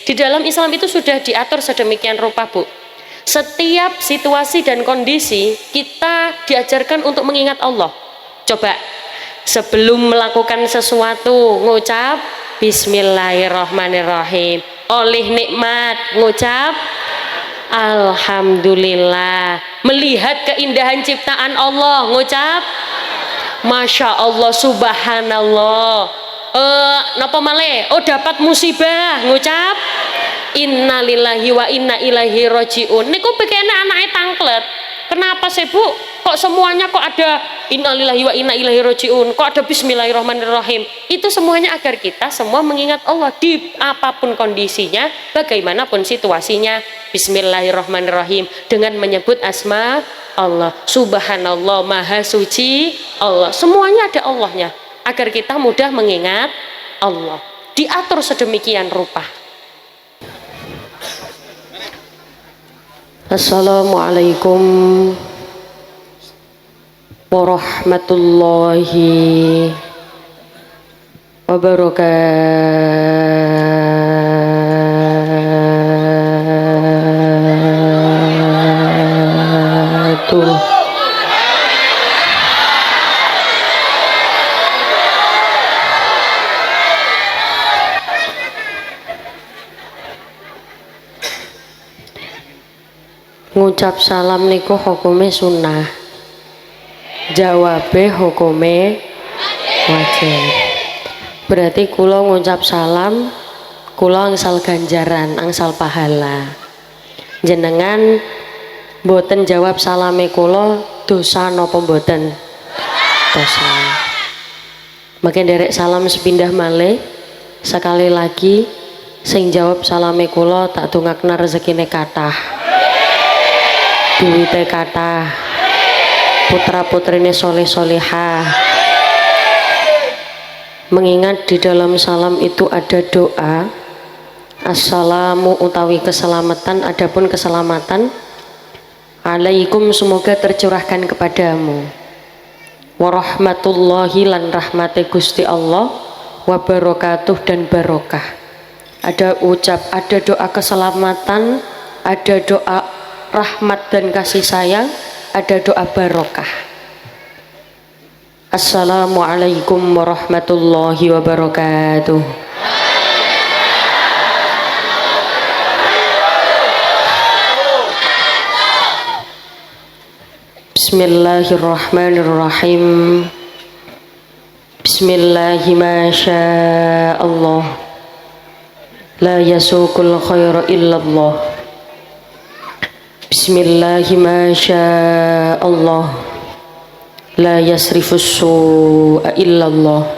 Di dalam Islam itu sudah diatur sedemikian rupa, Bu. Setiap situasi dan kondisi kita diajarkan untuk mengingat Allah. Coba sebelum melakukan sesuatu ngucap Bismillahirrahmanirrahim. Oleh nikmat ngucap Alhamdulillah. Melihat keindahan ciptaan Allah ngucap Masya Allah, Subhanallah. Napa malih? Oh, dapat musibah ngucap Innalillahi wa inna ilaihi rajiun. Niku pikirnya anaknya tangklet. Kenapa sih, Bu? Kok semuanya kok ada innalillahi wa inna ilaihi rajiun? Kok ada bismillahirrahmanirrahim? Itu semuanya agar kita semua mengingat Allah di apapun kondisinya, bagaimanapun situasinya. Bismillahirrahmanirrahim dengan menyebut asma Allah. Subhanallah, maha suci Allah. Semuanya ada Allahnya agar kita mudah mengingat Allah. Diatur sedemikian rupa. Assalamualaikum warahmatullahi wabarakatuh. Ngucap salam niku hukume sunnah, jawabe hukume wajib. Berarti kula ngucap salam, kula angsal ganjaran, angsal pahala. Jenengan mboten jawab salame kula dosa napa mboten? Dosa. Makin derek salam sepindah malih, sekali lagi sing jawab salame kula tak dongakna rezekine kathah. Duwite kathah, putra putrine soleh solehah. Mengingat di dalam salam itu ada doa assalamu utawi keselamatan, adapun keselamatan alaikum semoga tercurahkan kepadamu, warahmatullahi lan rahmati Gusti Allah, wabarakatuh dan barokah. Ada doa keselamatan, ada doa rahmat dan kasih sayang, ada doa barokah. Assalamualaikum warahmatullahi wabarakatuh. Bismillahirrahmanirrahim. Bismillahi ma syaa Allah. La yasuqul khaira illallah. Bismillahi ma syaa Allah. La yasrifus su'a illallah.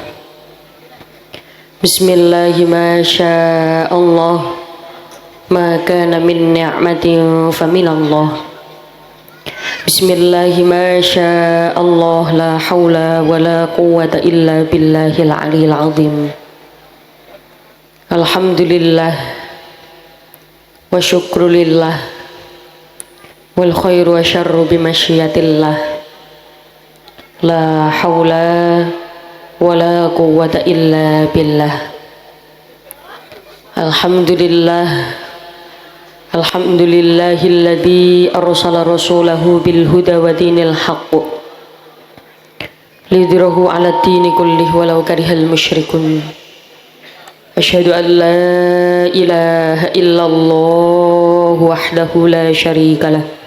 Bismillahi ma syaa Allah. Ma kana min ni'matin faminallah. Bismillahi ma syaa Allah. La hawla wa la quwwata illa billahil aliyil azim. Alhamdulillah wa syukrulillah wal khairu wa syarru bimasyiatillah. La hawla wa la quwwata illa billah. Alhamdulillah. Alhamdulillahilladzi arsala rasulahu bil huda wa dinil haqq lidhirahu 'ala ad-dini kullih walau karihal musyrikun. Asyhadu an la ilaha illallah wahdahu la syarikalah.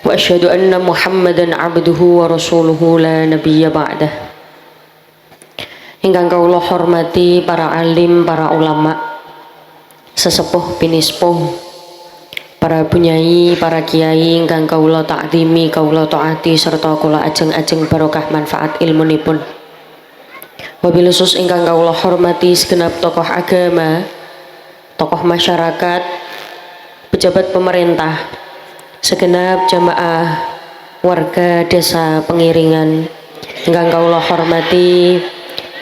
Wa asyhadu anna Muhammadan abduhu wa rasuluhu la nabiyya ba'dah. Ingkang kawula hormati para alim, para ulama, sesepuh pinispuh, para bunyai, para kiai ingkang kawula ta'zimi, kawula taati serta kula ajeng-ajeng barokah manfaat ilmunipun. Wabil khusus ingkang kawula hormati segenap tokoh agama, tokoh masyarakat, pejabat pemerintah, segenap jamaah warga desa Pengiringan ingkang kawula hormati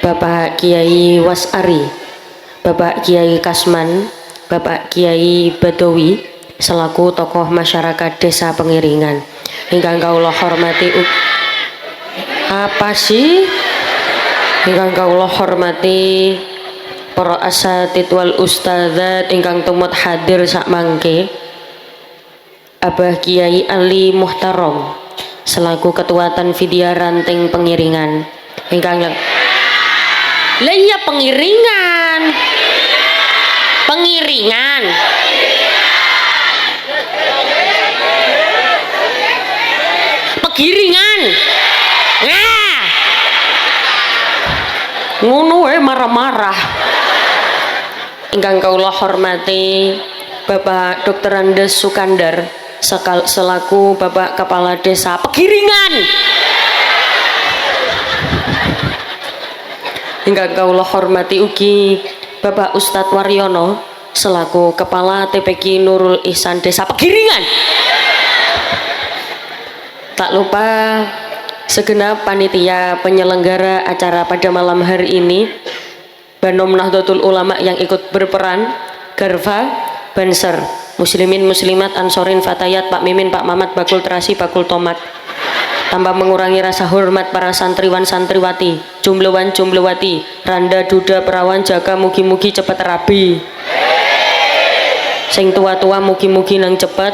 Bapak Kiai Wasari, Bapak Kiai Kasman, Bapak Kiai Badawi selaku tokoh masyarakat desa Pengiringan ingkang kawula hormati. Apa sih? Ingkang kawula hormati para asatid wal ustadzat ingkang tumut hadir sak mangke, Abah Kiai Ali Muhtarom selaku ketua Tanfidia Ranting Pengiringan ingkang lah iya pengiringan pegiringan nah ngono wae marah-marah ingkang kaula hormati Bapak Dr. Andes Sukandar selaku Bapak Kepala Desa Pegiringan ingkang kaula hormati ugi Bapak Ustadz Waryono selaku Kepala TPQ Nurul Ihsan Desa Pegiringan. Tak lupa segenap panitia penyelenggara acara pada malam hari ini, Banom Nahdlatul Ulama yang ikut berperan, Garfa, Banser, Muslimin Muslimat, Ansorin, Fatayat, Pak Mimin, Pak Mamat, Bakul Terasi, Bakul Tomat, tanpa mengurangi rasa hormat para santriwan santriwati, jumlewan jumlewati, randa duda perawan jaga mugi-mugi cepet rabi, sing tua-tua mugi-mugi nang cepet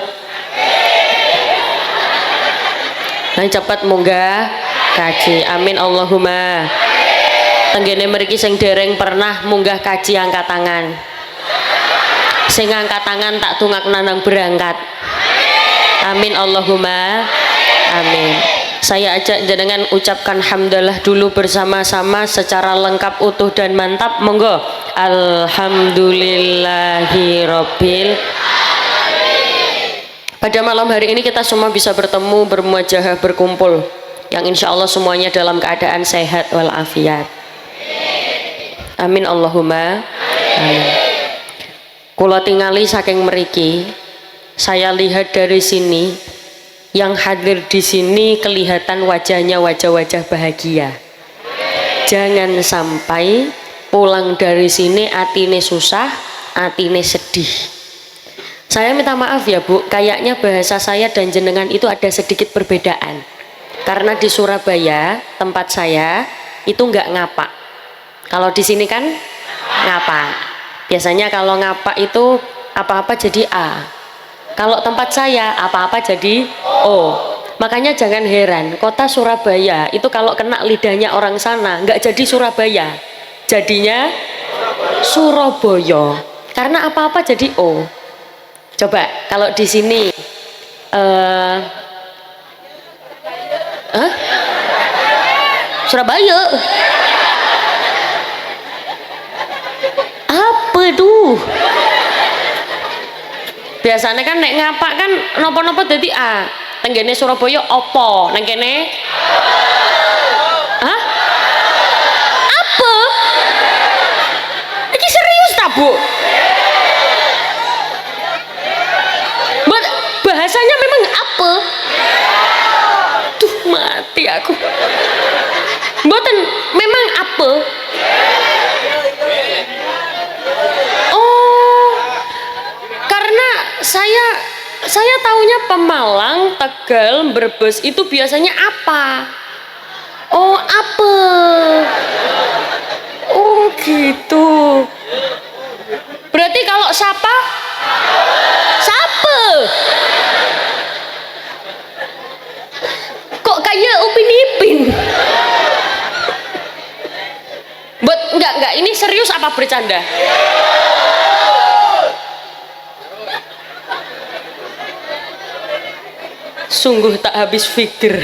munggah kaji, amin Allahumma. Tenggene mriki sing dereng pernah munggah kaji angkat tangan, sing angkat tangan tak tungakna nang berangkat, amin Allahumma amin. Saya ajak jenengan ucapkan hamdalah dulu bersama-sama secara lengkap, utuh dan mantap. Monggo. Alhamdulillahirabbil. Pada malam hari ini kita semua bisa bertemu, bermuajahah, berkumpul, yang insya Allah semuanya dalam keadaan sehat walafiat. Amin Allahumma amin. Kula tingali saking mriki, saya lihat dari sini yang hadir di sini kelihatan wajahnya wajah-wajah bahagia. Jangan sampai pulang dari sini atine susah, atine sedih. Saya minta maaf ya Bu, kayaknya bahasa saya dan jenengan itu ada sedikit perbedaan. Karena di Surabaya tempat saya itu nggak ngapak. Kalau di sini kan ngapak. Biasanya kalau ngapak itu apa-apa jadi A. Kalau tempat saya apa-apa jadi O. Makanya jangan heran, kota Surabaya itu kalau kena lidahnya orang sana nggak jadi Surabaya, jadinya Surabaya. Karena apa-apa jadi O. Coba kalau di sini Surabaya apa tuh? Biasanya kan nek ngapak kan nopo-nopo dadi A. Tenggene Surabaya opo? Nang kene hah? Apa? Iki serius ta, Bu? Bahasanya memang apa? Tuh mati aku. Mboten memang apa? Saya taunya Pemalang, Tegal, Brebes itu biasanya apa? Oh, apa? Oh, gitu. Berarti kalau sapa? Sapa? Kok kayak Upin Ipin? Enggak, ini serius apa bercanda? Sungguh tak habis pikir.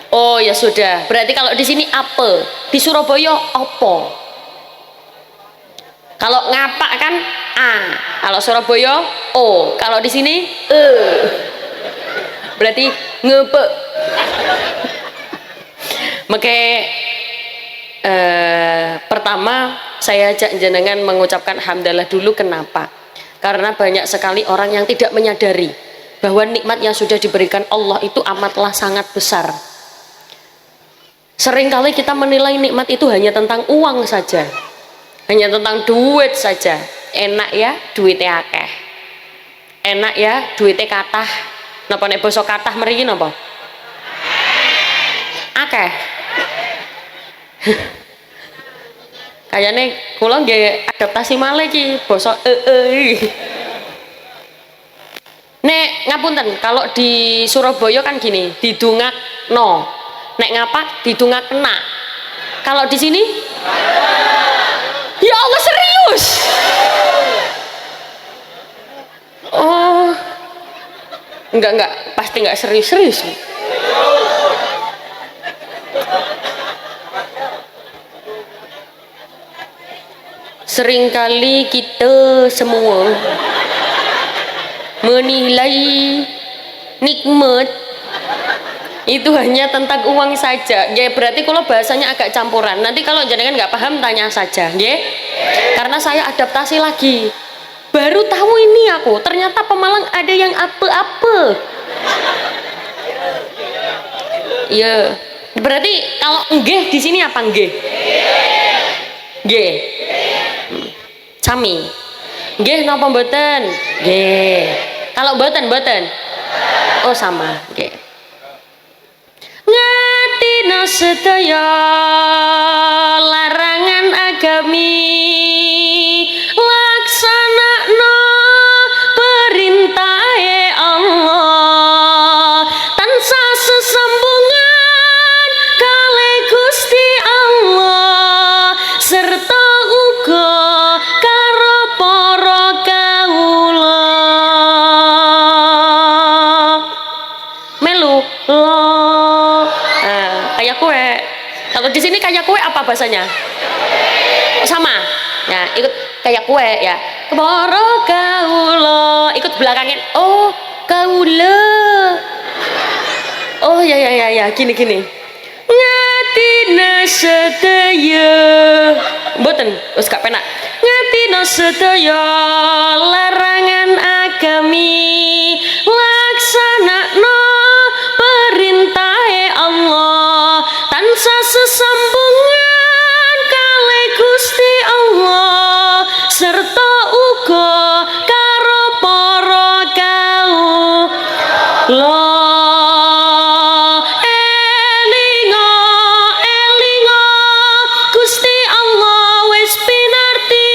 Oh ya sudah, berarti kalau di sini apa? Di Surabaya opo? Kalau ngapak kan A, kalau Surabaya O, kalau di sini E. Berarti ngepek. Pertama saya ajak jenengan mengucapkan hamdalah dulu. Kenapa? Karena banyak sekali orang yang tidak menyadari bahwa nikmat yang sudah diberikan Allah itu amatlah sangat besar. Seringkali kita menilai nikmat itu hanya tentang uang saja, hanya tentang duit saja. Enak ya duitnya akeh, enak ya duitnya kathah. Napa nek basa kathah mriki napa? Akeh. Kayaknya kula nggih adaptasi malih iki basa Nek ngapunten, kalau di Surabaya kan gini, didungak no. Nek ngapak didungak kena. Kalau di sini? Ya Allah, serius. Oh. Enggak, pasti enggak serius. Seringkali kita semua menilai nikmat itu hanya tentang uang saja. Ya berarti kalau bahasanya agak campuran. Nanti kalau jenengan nggak paham tanya saja, ya. Karena saya adaptasi lagi. Baru tahu ini aku. Ternyata Pemalang ada yang apa-apa. Ya. Berarti kalau nggih di sini apa nggih? Nggih. Sami. Nggih napa mboten? Nggih. Kalau mboten? Oh sama, nggih. Ngatina sedaya larangan agami, laksanakno perintahe Allah, tansah sesambungan kali Gusti Allah, serta uga karo para kawula. Melu lo kayak kue. Kalau di sini kayak kue apa bahasanya? Sama. Ya, ikut kayak kue ya. Para kawula, ikut belakangin. Oh, kawula. Oh ya, gini. Ngatina sedaya. Mboten, wis gak penak. Ngatina sedaya larangan agami, laksanakno perintahe Allah, tansah sesambungan kali Gusti Allah, serta uga karo para kawula. Elinga Gusti Allah wis pinarti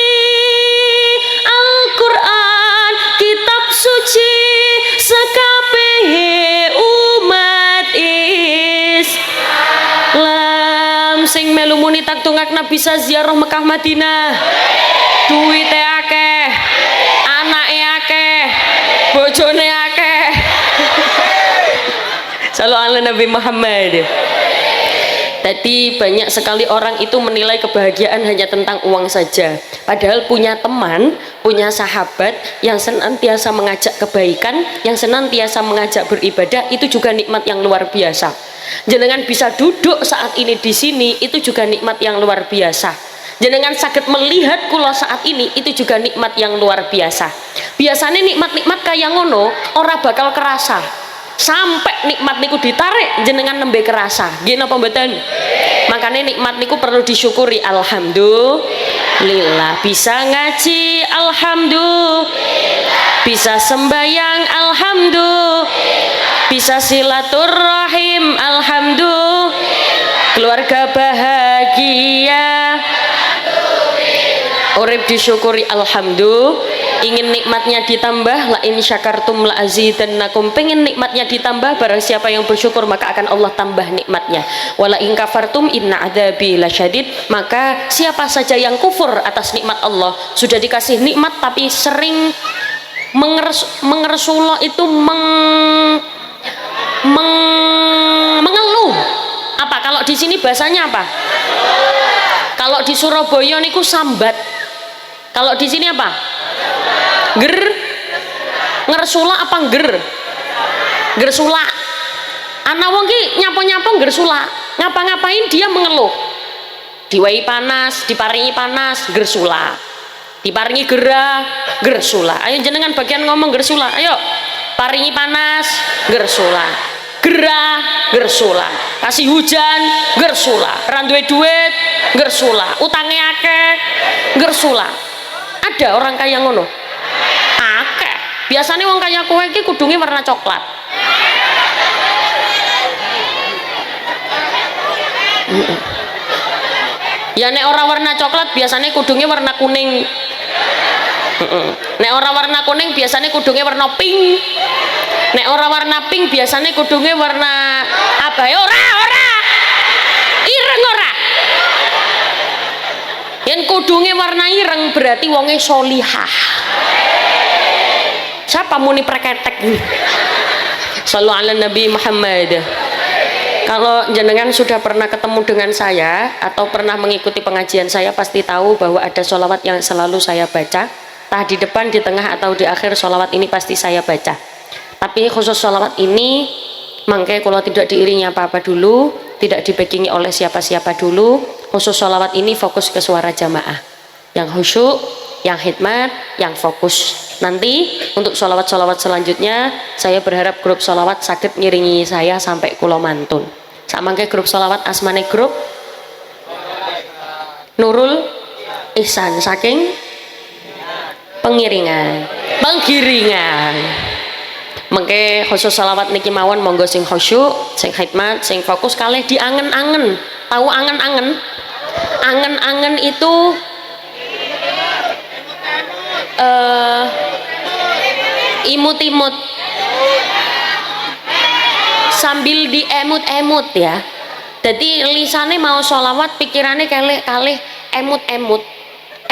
Al-Qur'an kitab suci sekabehe umat Islam. Sing melu muni tak tungakna bisa ziarah Mekah Madinah. Duwite akeh, anake akeh, bojone akeh. Sallallahu ala Nabi Muhammad. Tadi banyak sekali orang itu menilai kebahagiaan hanya tentang uang saja. Padahal punya teman, punya sahabat yang senantiasa mengajak kebaikan, yang senantiasa mengajak beribadah, itu juga nikmat yang luar biasa. Jenengan bisa duduk saat ini di sini, itu juga nikmat yang luar biasa. Jenengan sakit melihat kula saat ini, itu juga nikmat yang luar biasa. Biasanya nikmat-nikmat kayak ngono ora bakal kerasa. Sampai nikmat niku ditarik jenengan nembe kerasa. Nggih napa mboten? Makanya nikmat niku perlu disyukuri. Alhamdulillah bisa ngaji, alhamdulillah bisa sembayang, alhamdulillah bisa silaturahim, alhamdulillah keluarga bahagia, urip disyukuri, alhamdulillah. Ingin nikmatnya ditambah, la in syakartum la azidannakum. Pengen nikmatnya ditambah, barang siapa yang bersyukur maka akan Allah tambah nikmatnya. Wala in kafartum inna adzabi lasyadid. Maka siapa saja yang kufur atas nikmat Allah, sudah dikasih nikmat tapi sering mengersula itu mengeluh. Apa kalau di sini bahasanya apa? Kalau di Surabaya niku sambat. Kalau di sini apa? Ngersula apa gersula. Anak wong ki nyapo-nyapo gersula. Ngapa-ngapain dia mengeluh. Diwai panas, diparingi panas, gersula. Diparingi gerah, gersula. Ayo jenengan bagian ngomong gersula. Ayo. Paringi panas, gersula. Gerah, gersula. Kasih hujan, gersula. Randuwe duit, gersula. Utange akeh, gersula. Ada orang kaya ngono? Akeh. Biasanya wong kaya kowe iki kudunge warna coklat. Ya nek ora warna coklat biasanya kudungnya warna kuning. Nek ora warna kuning biasanya kudungnya warna pink. Nek ora warna pink biasanya kudungnya warna apa ya? Ora ireng ora. Yen kudungnya warna ireng berarti wonge solihah. Siapa muni preketek? Sallu ala Nabi Muhammad. Kalau jenengan sudah pernah ketemu dengan saya atau pernah mengikuti pengajian saya pasti tahu bahwa ada sholawat yang selalu saya baca. Entah di depan, di tengah atau di akhir sholawat ini pasti saya baca. Tapi khusus sholawat ini makanya kalau tidak diiringi apa-apa dulu, tidak dibackingi oleh siapa-siapa dulu, khusus sholawat ini fokus ke suara jamaah yang khusyuk, yang hikmat, yang fokus. Nanti untuk sholawat-sholawat selanjutnya saya berharap grup sholawat sakit ngiringi saya sampai kulo mantun. Samangke grup sholawat asmane grup Nurul Ihsan saking pengiringan penggiringan. Mengke khusus sholawat niki mawon monggo sing khusyuk, sing hikmat, sing fokus kalih diangen-angen. Tahu angen-angen? Angen-angen itu imut-imut sambil diemut-emut ya. Jadi lisane mau sholawat pikirannya kalih emut-emut.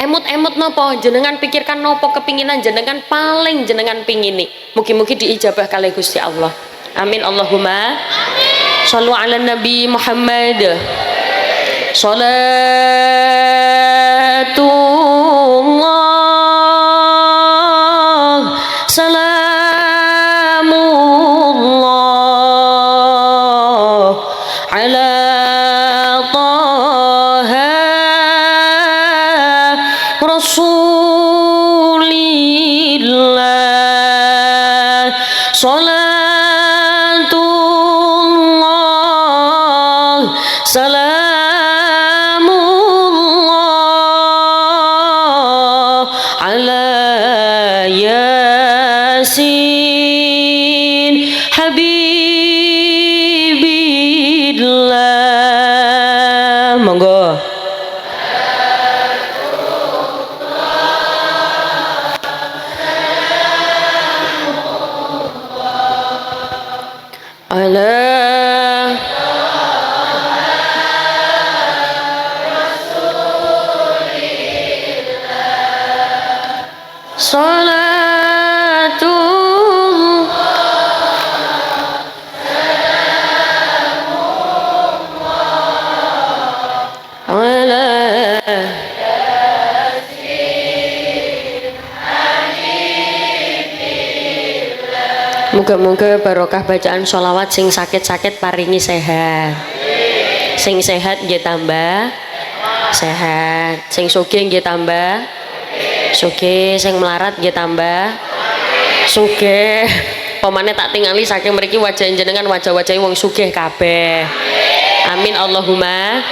Emut-emut nopo jenengan pikirkan nopo kepinginan jenengan paling jenengan pingini. Mugi-mugi diijabah kalih Gusti Allah. Amin Allahumma. Amin. Shallu ala Nabi Muhammad. Salatullah salamullah ala Rasulillah. Salatullah salamullah ala yasin habibillah. Monggo. Allah salatul ala muga-muga barokah bacaan sholawat sing sakit-sakit paringi sehat. Sing sehat nggih tambah sehat. Sing sugih nggih tambah sugih. Sing melarat nggih tambah sugih. Pemane tak tingali saking mriki wajah jenengan wajah-wajah wong sugih kabeh. Amin Allahumma.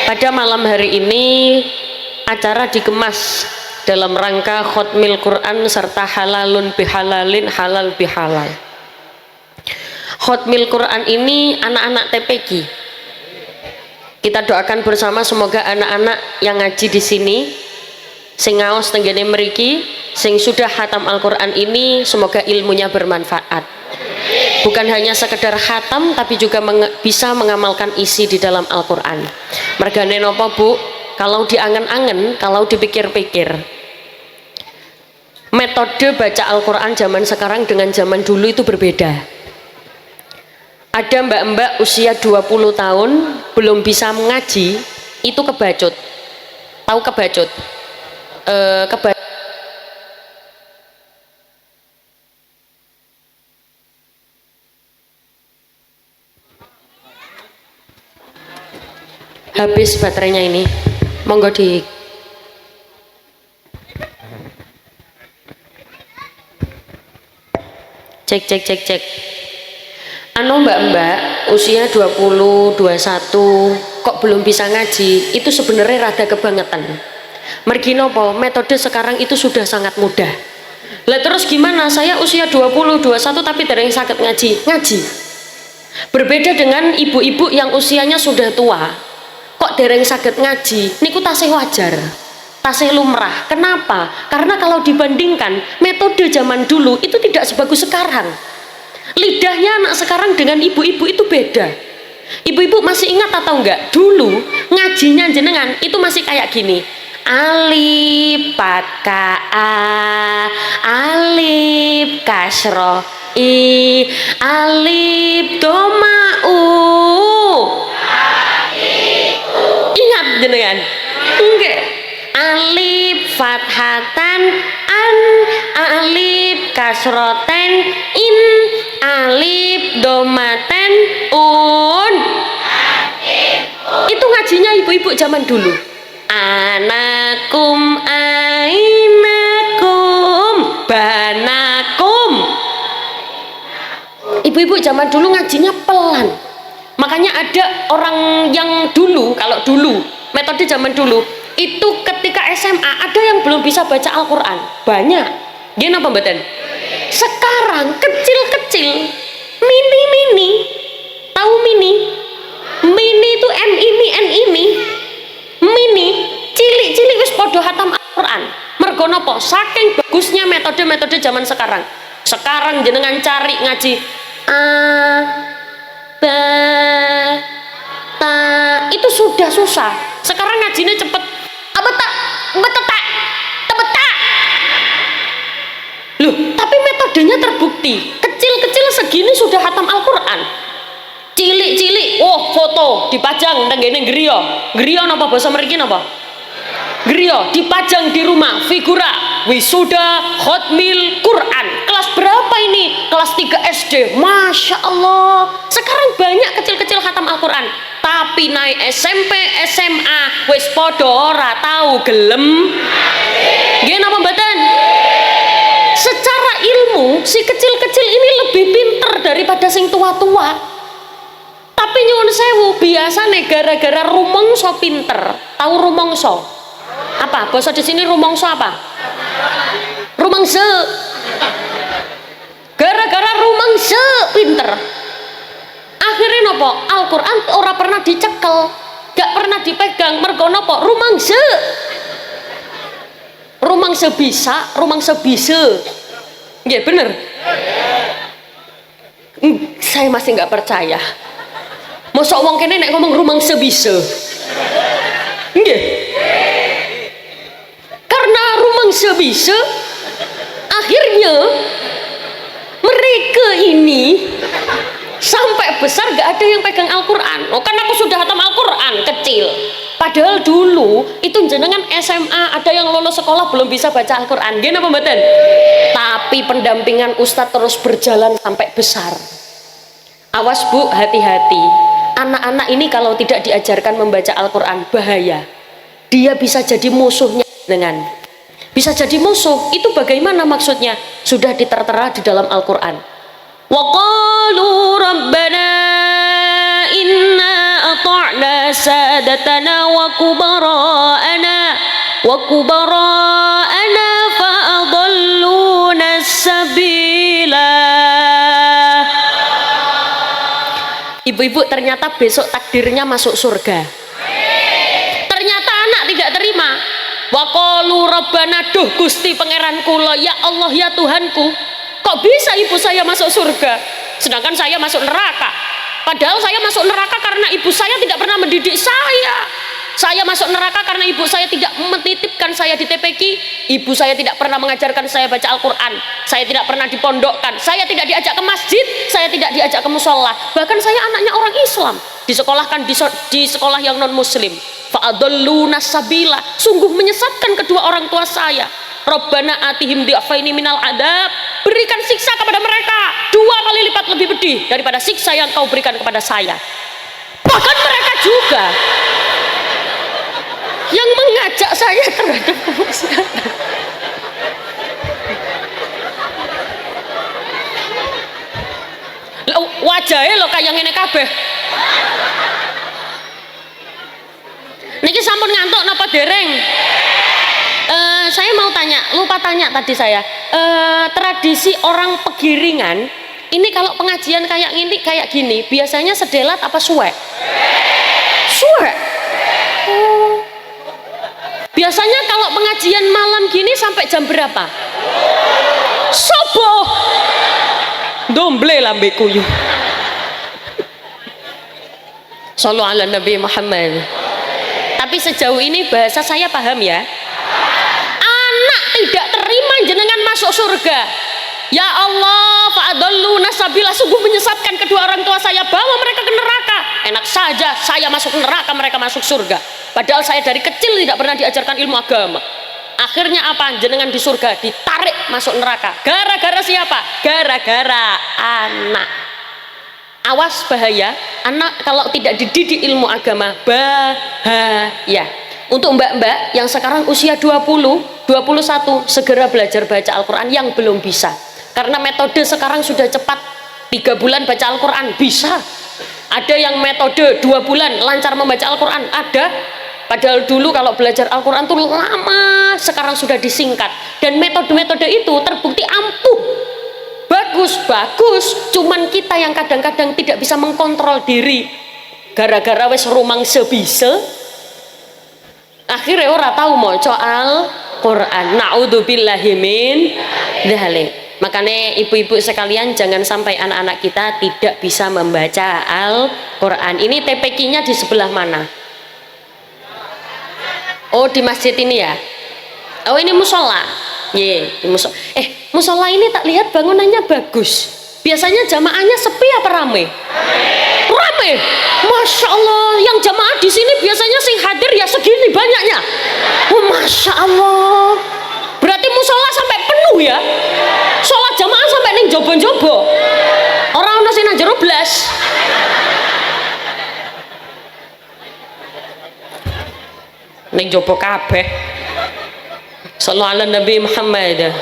Pada malam hari ini acara dikemas dalam rangka khotmil Quran serta halalun bihalalin halal bihalal. Khotmil Quran ini anak-anak TPQ. Kita doakan bersama semoga anak-anak yang ngaji di sini sing ngaos tenggene mriki sing sudah khatam Al-Quran ini semoga ilmunya bermanfaat. Bukan hanya sekedar khatam tapi juga bisa mengamalkan isi di dalam Al-Quran. Mergane nopo Bu? Kalau diangen-angen, kalau dipikir-pikir, metode baca Al-Quran zaman sekarang dengan zaman dulu itu berbeda. Ada mbak-mbak usia 20 tahun belum bisa mengaji, itu kebacut. Tahu kebacut? Habis baterainya ini. Monggo di cek. Anu mbak-mbak usia 20, 21 kok belum bisa ngaji, itu sebenarnya rada kebangetan. Mergi nopo, metode sekarang itu sudah sangat mudah. Lah terus gimana? Saya usia 20, 21 tapi tidak yang sakit ngaji. Berbeda dengan ibu-ibu yang usianya sudah tua. kok dereng saged ngaji niku tasih wajar, tasih lumrah. Kenapa? Karena kalau dibandingkan metode zaman dulu itu tidak sebagus sekarang. Lidahnya anak sekarang dengan ibu-ibu itu beda. Ibu-ibu masih ingat atau enggak? Dulu ngajinya jenengan itu masih kayak gini. Alif patkaa, alif kasroh i, alif doma'u. Ingat jenengan? Enggak. Alif fathatan an, alif kasroten in, alif domaten un. Itu ngajinya ibu-ibu zaman dulu. Anakum ainakum banakum. Ibu-ibu zaman dulu ngajinya pelan. Makanya ada orang yang dulu, kalau dulu metode zaman dulu itu ketika SMA ada yang belum bisa baca Al-Quran banyak. Gimana apa mboten? Sekarang kecil-kecil, mini-mini. Tahu mini? Mini itu mini, mini cilik-cilik wis podo hatam Al-Quran. Mergo napa? Saking bagusnya metode-metode zaman sekarang. Sekarang jenengan cari ngaji a, ba, ta, itu sudah susah. Sekarang ngajinya cepet. Abetak, betetak, tebetak. Loh, tapi metodenya terbukti. Kecil-kecil segini sudah hatam Al-Quran. Cilik-cilik, oh foto dipajang nang ngene griya. Griya napa basa mriki napa? Griya dipajang di rumah, figura wisuda khotmil Quran. Kelas berapa ini? Kelas 3 SD. Masya Allah. Sekarang banyak kecil-kecil khatam Al-Quran. Tapi naik SMP, SMA wis podo ora tahu gelem. Nggih napa mboten? Secara ilmu si kecil-kecil ini lebih pinter daripada sing tua-tua. Tapi nyuwun sewu, biasane gara-gara rumangsa pinter. Tahu rumangsa? Apa? Bahasa di sini rumangsa apa? Rumangsa. Gara-gara rumangsa pinter. Akhirnya nopo? Al-Quran ora pernah dicekel, gak pernah dipegang. Mergo nopo? Rumangsa. Rumangsa bisa, rumangsa bisa. Nggih bener. Saya masih nggak percaya. Mosok wong kene nek ngomong rumangsa bisa. Nggih. Karena rumangsa bisa, akhirnya mereka ini sampai besar gak ada yang pegang Al-Quran. Oh kan aku sudah hatam Al-Quran kecil. Padahal dulu itu jenengan SMA ada yang lulus sekolah belum bisa baca Al-Quran. Gini apa mboten? Tapi pendampingan Ustadz terus berjalan sampai besar. Awas Bu, hati-hati. Anak-anak ini kalau tidak diajarkan membaca Al-Quran bahaya. Dia bisa jadi musuhnya dengan. Bisa jadi musuh. Itu bagaimana maksudnya? Sudah ditertera di dalam Al-Quran. Wa qalu rabbana inna ata'na sadatana wa kubara'ana fa'adalluna sabila. Ibu-ibu ternyata besok takdirnya masuk surga. Ternyata anak tidak terima. Wa qalu rabbana, duh Gusti pangeran kula, ya Allah ya Tuhanku, kok bisa ibu saya masuk surga sedangkan saya masuk neraka? Padahal saya masuk neraka karena ibu saya tidak pernah mendidik saya. Saya masuk neraka karena ibu saya tidak menitipkan saya di TPQ. Ibu saya tidak pernah mengajarkan saya baca Al-Quran. Saya tidak pernah dipondokkan. Saya tidak diajak ke masjid. Saya tidak diajak ke musola. Bahkan saya anaknya orang Islam, disekolahkan di sekolah yang non muslim. Fa'adalluna sabila. Sungguh menyesatkan kedua orang tua saya. Rabbana atihim di'afaini minal adab. Berikan siksa kepada mereka 2 kali lipat lebih pedih daripada siksa yang kau berikan kepada saya. Bahkan mereka juga yang mengajak saya terhadap kemaksiatan. Wajahnya lo kayak ngene kabeh. Niki sampun ngantuk napa dereng? Saya mau tanya, lupa tanya tadi saya. Tradisi orang Pegiringan ini kalau pengajian kayak gini, biasanya sedelat apa suwek? Suwek. Biasanya kalau pengajian malam gini sampai jam berapa? Subuh. Domble lambe kuyu. Sallu ala Nabi Muhammad. Tapi sejauh ini bahasa saya paham ya. Anak tidak terima jenengan masuk surga. Ya Allah, fa'adalluna sabila, sungguh menyesatkan kedua orang tua saya, bawa mereka ke neraka. Enak saja saya masuk neraka, mereka masuk surga. Padahal saya dari kecil tidak pernah diajarkan ilmu agama. Akhirnya apa? Jenengan di surga, ditarik masuk neraka. Gara-gara siapa? Gara-gara anak. Awas bahaya, anak kalau tidak dididik ilmu agama bahaya. Untuk mbak-mbak yang sekarang usia 20, 21, segera belajar baca Al-Quran yang belum bisa. Karena metode sekarang sudah cepat, 3 bulan baca Al-Quran bisa. Ada yang metode 2 bulan lancar membaca Al-Quran, ada. Padahal dulu kalau belajar Al-Quran itu lama, sekarang sudah disingkat. Dan metode-metode itu terbukti ampuh. Bagus, cuman kita yang kadang-kadang tidak bisa mengkontrol diri. Gara-gara wes rumang sebisa, akhirnya ora tahu maca Al-Quran. Na'udzubillahi min dzalik. Makanya ibu-ibu sekalian, jangan sampai anak-anak kita tidak bisa membaca Al-Quran. Ini TPQ-nya di sebelah mana? Oh, di masjid ini ya? Oh, ini musola. Ye, musola. Musola ini tak lihat bangunannya bagus. Biasanya jamaahnya sepi apa rame? Rame. Masya Allah, yang jamaah di sini biasanya sing hadir ya segini banyaknya. Oh, Masya Allah. Berarti musola sampai penuh ya? Sholat jamaah sampai ning jobo-jobo. Orang ono sing nang jero blas. Ning jobo kabeh. Sallallahu ala Nabi Muhammad.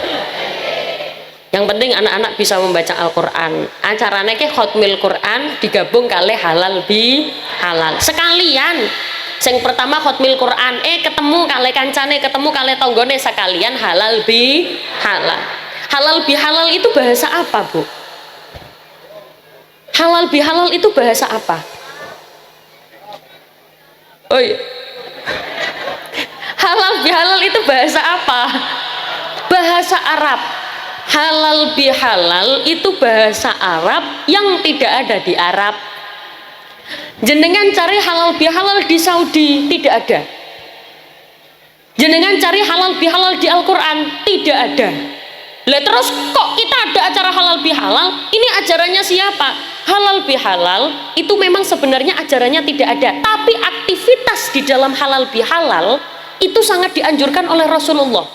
Yang penting anak-anak bisa membaca Al-Quran. Acaranya ke khotmil Quran digabung kali halal bi halal. Sekalian. Yang pertama khotmil Quran, ketemu kali kancane, ketemu kali tonggone, sekalian halal bi halal. Halal bihalal itu bahasa apa, Bu? Halal bihalal itu bahasa apa? Oi. Halal bihalal itu bahasa apa? Bahasa Arab. Halal bihalal itu bahasa Arab yang tidak ada di Arab. Jenengan cari halal bihalal di Saudi, tidak ada. Jenengan cari halal bihalal di Al-Quran, tidak ada. Lah terus kok kita ada acara halal bihalal? Ini ajarannya siapa? Halal bihalal itu memang sebenarnya ajarannya tidak ada, tapi aktivitas di dalam halal bihalal itu sangat dianjurkan oleh Rasulullah.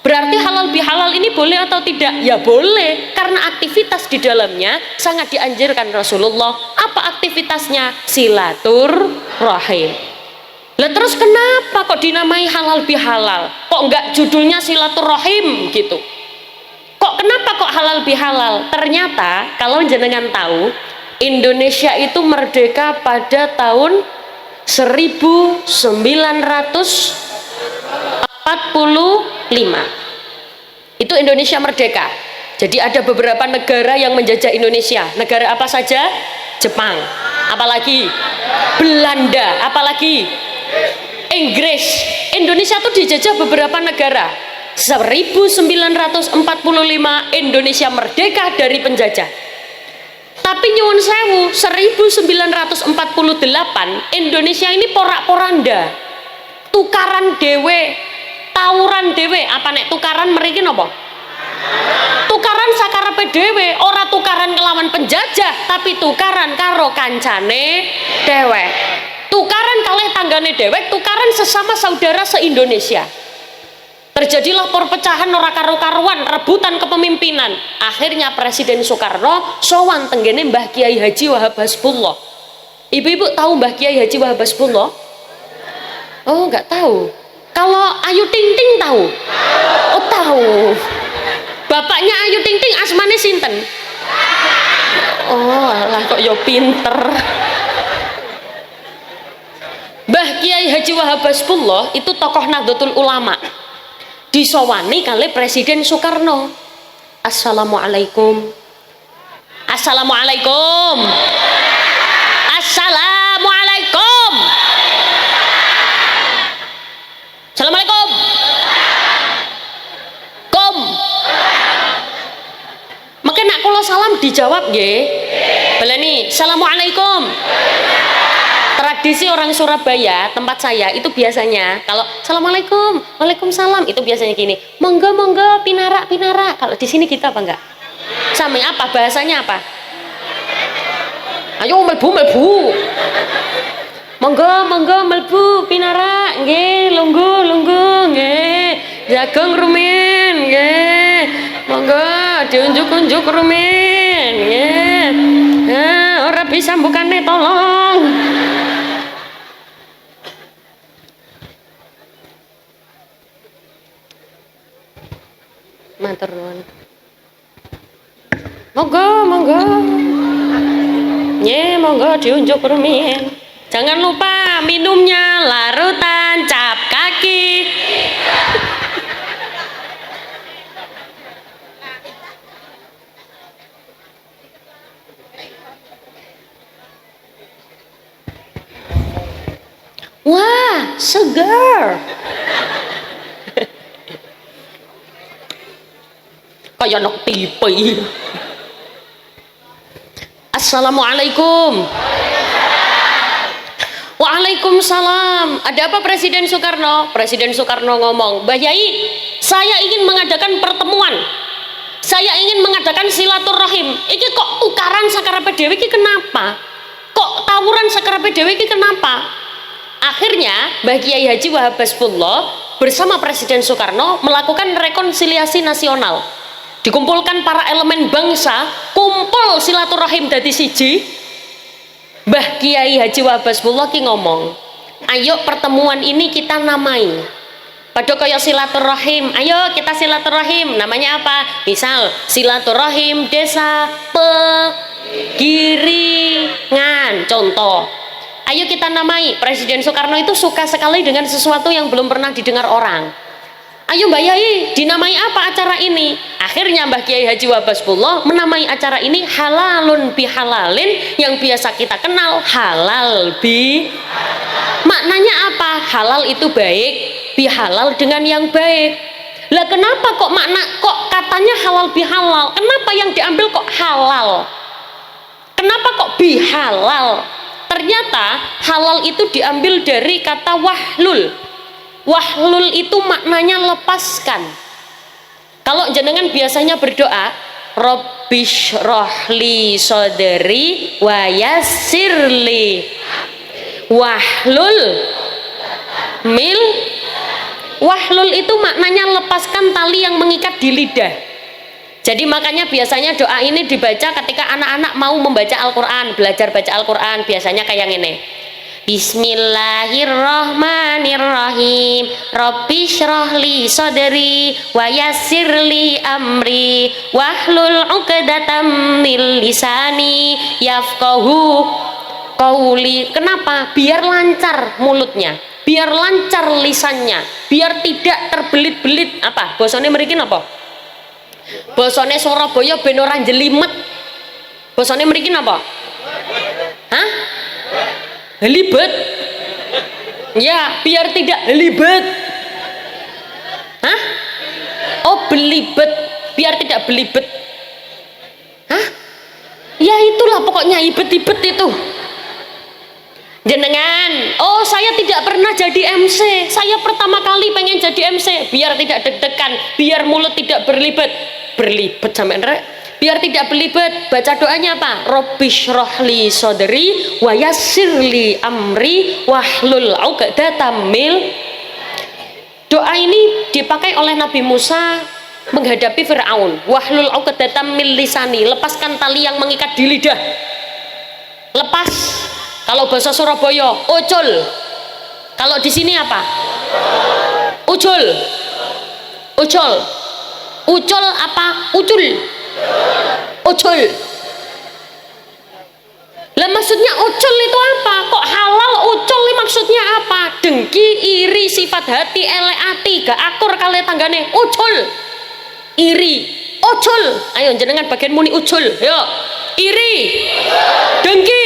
Berarti halal bihalal ini boleh atau tidak? Ya boleh, karena aktivitas di dalamnya sangat dianjurkan Rasulullah. Apa aktivitasnya? Silaturahim. Lah terus kenapa kok dinamai halal bihalal? Kok enggak judulnya silaturahim gitu? Kenapa kok halal bihalal? Ternyata kalau jenengan tahu, Indonesia itu merdeka pada tahun 1945. Itu Indonesia merdeka. Jadi ada beberapa negara yang menjajah Indonesia. Negara apa saja? Jepang. Apalagi? Belanda. Apalagi? Inggris. Indonesia itu dijajah beberapa negara. 1945 Indonesia merdeka dari penjajah. Tapi nyuwun sewu, 1948 Indonesia ini porak-poranda, tukaran dewe, tawuran dewe. Apa nek tukaran mriki napa? Tukaran sakarepe dewe, ora tukaran ngelawan penjajah, tapi tukaran karo kancane dewek. Tukaran kalih tanggane dewek, tukaran sesama saudara se-Indonesia. Terjadilah perpecahan ora karu-karuan, rebutan kepemimpinan. Akhirnya Presiden Soekarno sowan tenggene Mbah Kiai Haji Wahab Hasbullah. Ibu-ibu tahu Mbah Kiai Haji Wahab Hasbullah? Oh, nggak tahu. Kalau Ayu Ting Ting tahu? Oh, tahu. Bapaknya Ayu Ting Ting asmane sinten? Oh, alah kok yo pinter. Mbah Kiai Haji Wahab Hasbullah itu tokoh Nahdlatul Ulama. Disowani kali Presiden Soekarno. Assalamualaikum. Assalamualaikum. Assalamualaikum. Assalamualaikum. mau dijawab nggih? Baleni, Assalamualaikum. Tradisi orang Surabaya, tempat saya itu biasanya kalau Assalamualaikum, Waalaikumsalam itu biasanya gini, monggo monggo pinarak pinarak. Kalau di sini gitu apa enggak? Sama apa bahasanya apa? Ayo melbu melbu. Monggo monggo melbu pinarak nggih, lungguh lungguh nggih. Jagung rumen nggih. Monggo diunjuk-unjuk rumen nggih. Nah, ora bisa bukane tolong. Matur nuwun. Monggo monggo. Nggih, monggo diunjuk rumen. Jangan lupa minumnya larutan cap kaki. Wah, segar. Kayak nok tipe. Assalamualaikum. Waalaikumsalam. Ada apa Presiden Soekarno? Presiden Soekarno ngomong, Mbah Yai, saya ingin mengadakan pertemuan. Saya ingin mengadakan silaturahim. Iki kok tukaran sakarape dhewe iki kenapa? Kok tawuran sakarape dhewe iki kenapa? Akhirnya Mbah Kiai Haji Wahab Hasbullah bersama Presiden Soekarno melakukan rekonsiliasi nasional. Dikumpulkan para elemen bangsa, kumpul silaturahim dadi siji. Mbah Kiai Haji Wahab Hasbullah ki ngomong, ayo pertemuan ini kita namai. Pada kaya silaturahim, ayo kita silaturahim. Namanya apa? Misal silaturahim desa Pegiringan, contoh. Ayo kita namai. Presiden Soekarno itu suka sekali dengan sesuatu yang belum pernah didengar orang. Ayo Mbak Yai, dinamai apa acara ini? Akhirnya Mbah Kiai Haji Wahab Hasbullah menamai acara ini halalun bihalalin, yang biasa kita kenal halal bi. Maknanya apa? Halal itu baik, bihalal dengan yang baik. Lah kenapa kok katanya halal bihalal? Kenapa yang diambil kok halal? Kenapa kok bihalal? Ternyata halal itu diambil dari kata wahlul. Wahlul itu maknanya lepaskan. Kalau jenengan biasanya berdoa, Rabbish rohli soderi wa yassirli wahlul mil. Wahlul itu maknanya lepaskan tali yang mengikat di lidah. Jadi makanya biasanya doa ini dibaca ketika anak-anak mau membaca Al-Quran, belajar baca Al-Quran, biasanya kayak ini. Bismillahirrahmanirrahim. Rabbi syrahli sadri wa yassirli amri wahlul 'uqdatam min lisani yafqahu qauli. Kenapa? Biar lancar mulutnya, biar lancar lisannya, biar tidak terbelit-belit. Apa? Bosone mriki napa? Bosone Surabaya ben ora jelimet. Bosone mriki napa? Hah? Helibet. Ya, biar tidak helibet. Hah? Oh, belibet. Biar tidak belibet. Hah? Ya itulah pokoknya ibet-ibet itu. Jenengan, oh saya tidak pernah jadi MC. Saya pertama kali pengen jadi MC. Biar tidak deg-degan, biar mulut tidak berlibet. Berlibet sampai rek. Biar tidak belibet, baca doanya apa? Rabbish rohli sodri wa yassirli amri wahlul 'uqdatam mil. Doa ini dipakai oleh Nabi Musa menghadapi Fir'aun. Wahlul 'uqdatam mil lisani, lepaskan tali yang mengikat di lidah. Lepas. Kalau bahasa Surabaya, ucul. Kalau di sini apa? Ucul. Ucul. Ucul apa? Ucul. Ucul. Lah maksudnya ucul itu apa? Kok halal ucul maksudnya apa? Dengki, iri, sifat hati, elek ati, gak akur kali tanggane. Ucul. Iri. Ucul. Ayo jenengan bagian muni ucul. Yo. Iri. Dengki.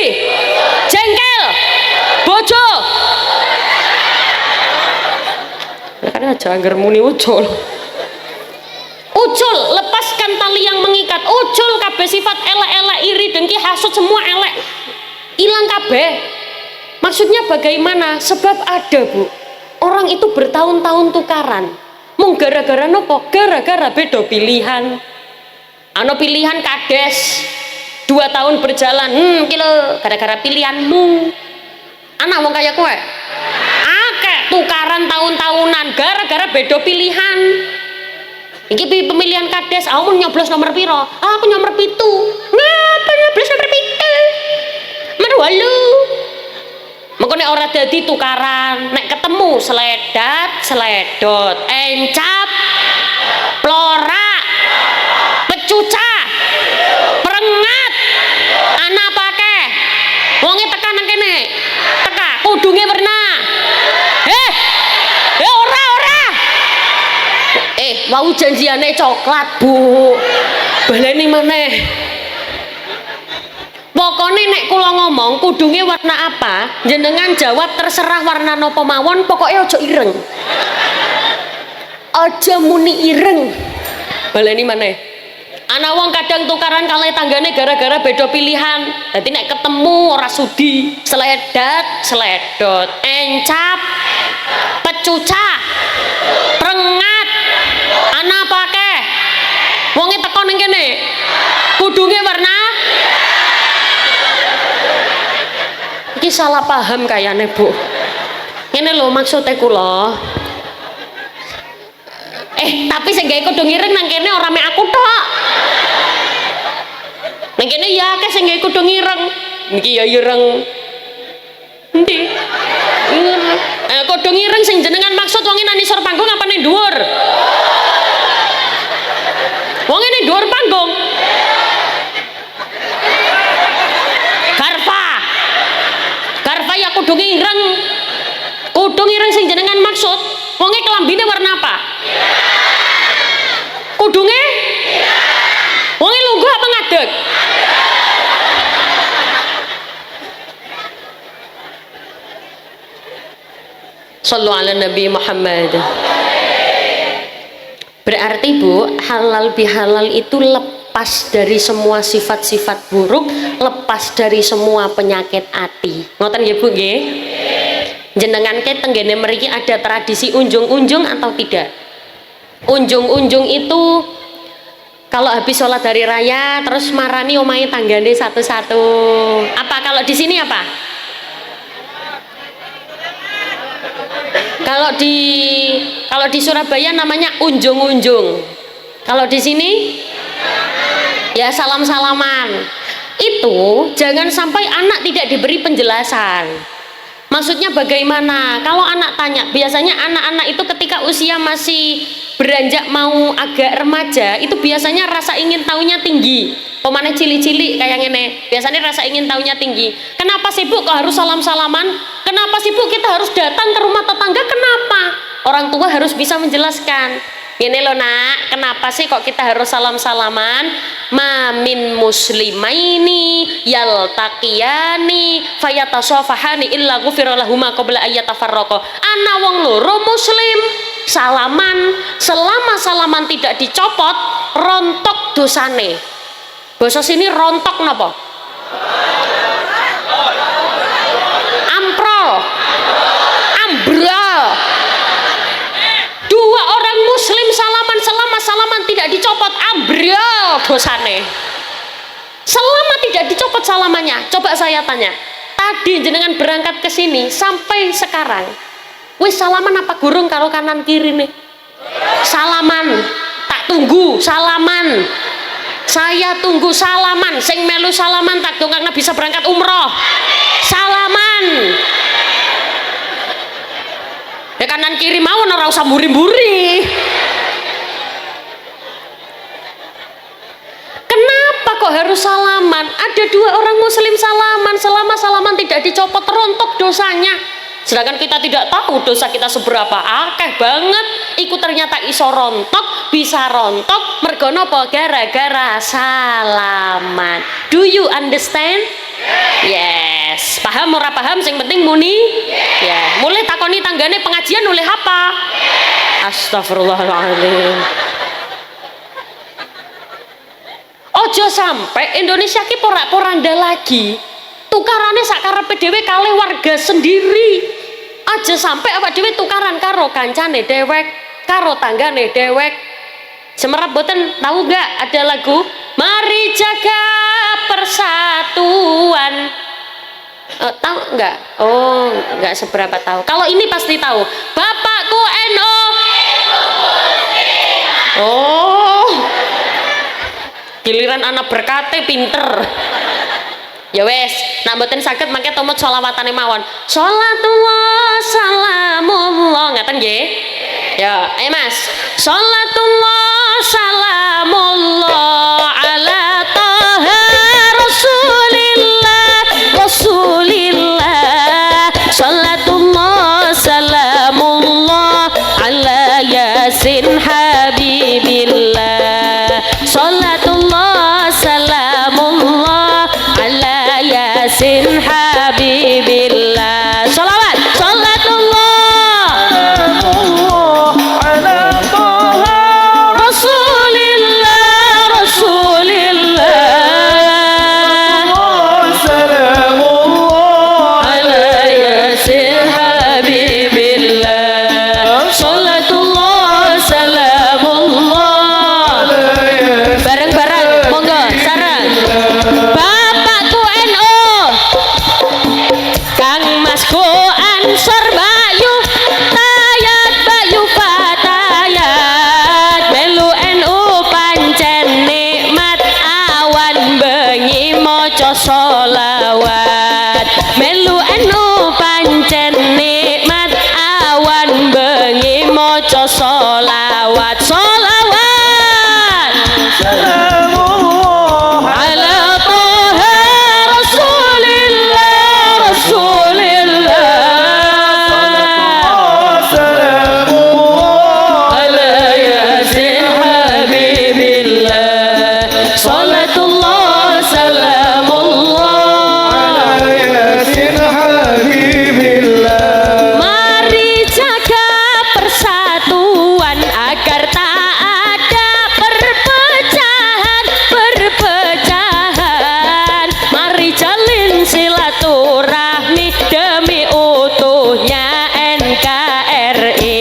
Jengkel. Bojo. Lah kan aja anggar muni ucul. Ucul, lepaskan tali yang mengikat tingkat, ujul kabeh sifat elek-elek, iri, dengki, hasud, semua elek. Hilang kabeh. Maksudnya bagaimana? Sebab ada, Bu. Orang itu bertahun-tahun tukaran. Mung gara-gara nopo? Gara-gara beda pilihan. Ano pilihan kades. 2 tahun berjalan, kilo gara-gara pilihanmu. Anak wong kaya kowe. Akeh tukaran tahun-tahunan gara-gara beda pilihan. Iki pemilihan kades, aku nyoblos nomor piro? Aku nomor 7. Ngapa nyoblos nomor 7? Nomor 8. Mengko nek ora dadi tukaran, nek ketemu seledat, seledot, encap, plorak, pecucah, perengat, anak pakai. Wonge tekan nang kene. Teka, kudunge werna. Ora. Wau janjiane coklat, Bu. Baleni maneh. Pokoknya nek kula ngomong kudunge warna apa, jenengan jawab terserah warna napa mawon, pokoknya aja ireng. Aja muni ireng. Baleni maneh. Ana wong kadang tukaran kalih tanggane gara-gara beda pilihan. Dadi nek ketemu ora sudi, seledat, seledot, encap, pecucah, prengat, ana pake. Wonge teko ning kene. Kudunge warna iki salah paham kayane, Bu. Ngene lho maksudnya kula. Tapi sing gawe kudung ireng nang kene ora mek aku tok. Nang kene ya akeh sing gawe kudung ireng. Niki ya ireng. Endi? Kudung ireng sing jenengan maksud wong nang isor panggung apa ning dhuwur? Wong ning dhuwur panggung. Garfa ya kudung ireng. Kudung ireng sing jenengan maksud, wonge kelambine warna apa? Kudunge? Wonge lungguh apa ngadeg? Shallu ala Nabi Muhammad. Berarti, Bu, halal bihalal itu lepas dari semua sifat-sifat buruk, lepas dari semua penyakit hati. Ngoten nggih, Bu nggih? Jenengan ke tenggene mriki ada tradisi unjung-unjung atau tidak? Unjung-unjung itu kalau habis sholat hari raya terus marani omahe tanggane satu-satu. Apa kalau di sini apa? Kalau di Surabaya namanya unjung-unjung. Kalau di sini ya salam-salaman. Itu jangan sampai anak tidak diberi penjelasan. Maksudnya bagaimana? Kalau anak tanya, biasanya anak-anak itu ketika usia masih beranjak mau agak remaja, itu biasanya rasa ingin tahunya tinggi. Pemane cili-cili kayak ngene, biasanya rasa ingin tahunya tinggi. Kenapa sih, Bu, kok harus salam-salaman? Kenapa sih, Bu, kita harus datang ke rumah tetangga? Kenapa? Orang tua harus bisa menjelaskan. Ini loh nak, kenapa sih kok kita harus salam-salaman? Mamin muslimaini yaltaqiyani fayatasafahani illa ghufira lahuma qabla ayyatafarraqa. Ana wong loro muslim salaman, selama salaman tidak dicopot rontok dosane. Basa sini rontok napa? Amprol. Ambral. Dua orang muslim salaman selama salaman tidak dicopot ambrol dosane. Selama tidak dicopot salamannya. Coba saya tanya, tadi jenengan berangkat ke sini sampai sekarang wis salaman apa gurung karo kanan kiri nih? Salaman. Tak tunggu salaman. Saya tunggu salaman. Sing melu salaman tak dongakna bisa berangkat umroh. Salaman. Ya kanan kiri mawon ora usah mburi-mburi. Kenapa kok harus salaman? Ada dua orang muslim salaman, selama salaman tidak dicopot rontok dosanya. Sedangkan kita tidak tahu dosa kita seberapa, akeh banget. Iku ternyata iso rontok, bisa rontok mergo napa? Gara-gara salaman. Do you understand? Yes. Paham ora paham sing penting muni? Ya, mulai takoni tanggane pengajian oleh apa? Astagfirullahaladzim. Ojo sampai Indonesia ki porak-poranda lagi. Tukarannya sakarepe dhewe kalih warga sendiri. Aja sampai awak dhewe tukaran karo kancane dewek, karo tanggane dewek. Semerap boten tahu gak ada lagu Mari Jaga Persatuan. Tahu nggak? Oh, nggak seberapa tahu. Kalau ini pasti tahu. Bapakku NO. Oh, giliran anak berkate pinter. Ya wes, nak mboten saged mangke tumut sholawatane mawon. Sholatullah salamullah, ngaten nggih? Ya, ayo Mas. Sholatullah salamullah ala taha rasulillah rasulillah. Sholatullah salamullah ala yasin habibillah. Sholatullah salamullah ala yasin habibillah. Sholawat. Sholatullah ala taha rasulillah rasulillah. salamullah Ala yasin habibillah. Sholatullah salamullah. Bareng-bareng monggo sareng. Bapakku NU, Kang Masku Ansor Bayu Tayat Bayu Fatayat melu NU pancen nikmat awan bengi maca sholawat. Melu NU pancen nikmat awan bengi maca sholawat. Sholawat ala taha rasulillah rasulillah. Ala yasin habibillah. Sholatullah salamullah. Mari jaga persatuan agar tak ada perpecahan perpecahan. Mari jalin silaturahmi demi utuhnya NKRI.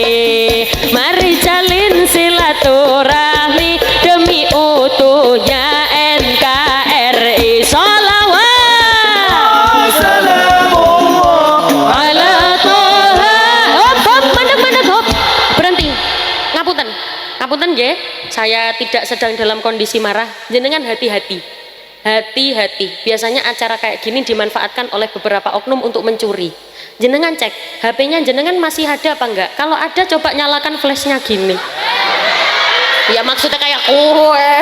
Mari jalin silaturahmi demi utuhnya NKRI. Sholawat ala toha. Hop hop, mandek hop. Berhenti. Ngapunten. Ngapunten nggih. Saya tidak sedang dalam kondisi marah. Jenengan hati-hati. Hati-hati. Biasanya acara kayak gini dimanfaatkan oleh beberapa oknum untuk mencuri. Jenengan cek HP-nya jenengan masih ada apa enggak? Kalau ada coba nyalakan flashnya gini. Ya maksudnya kayak kue.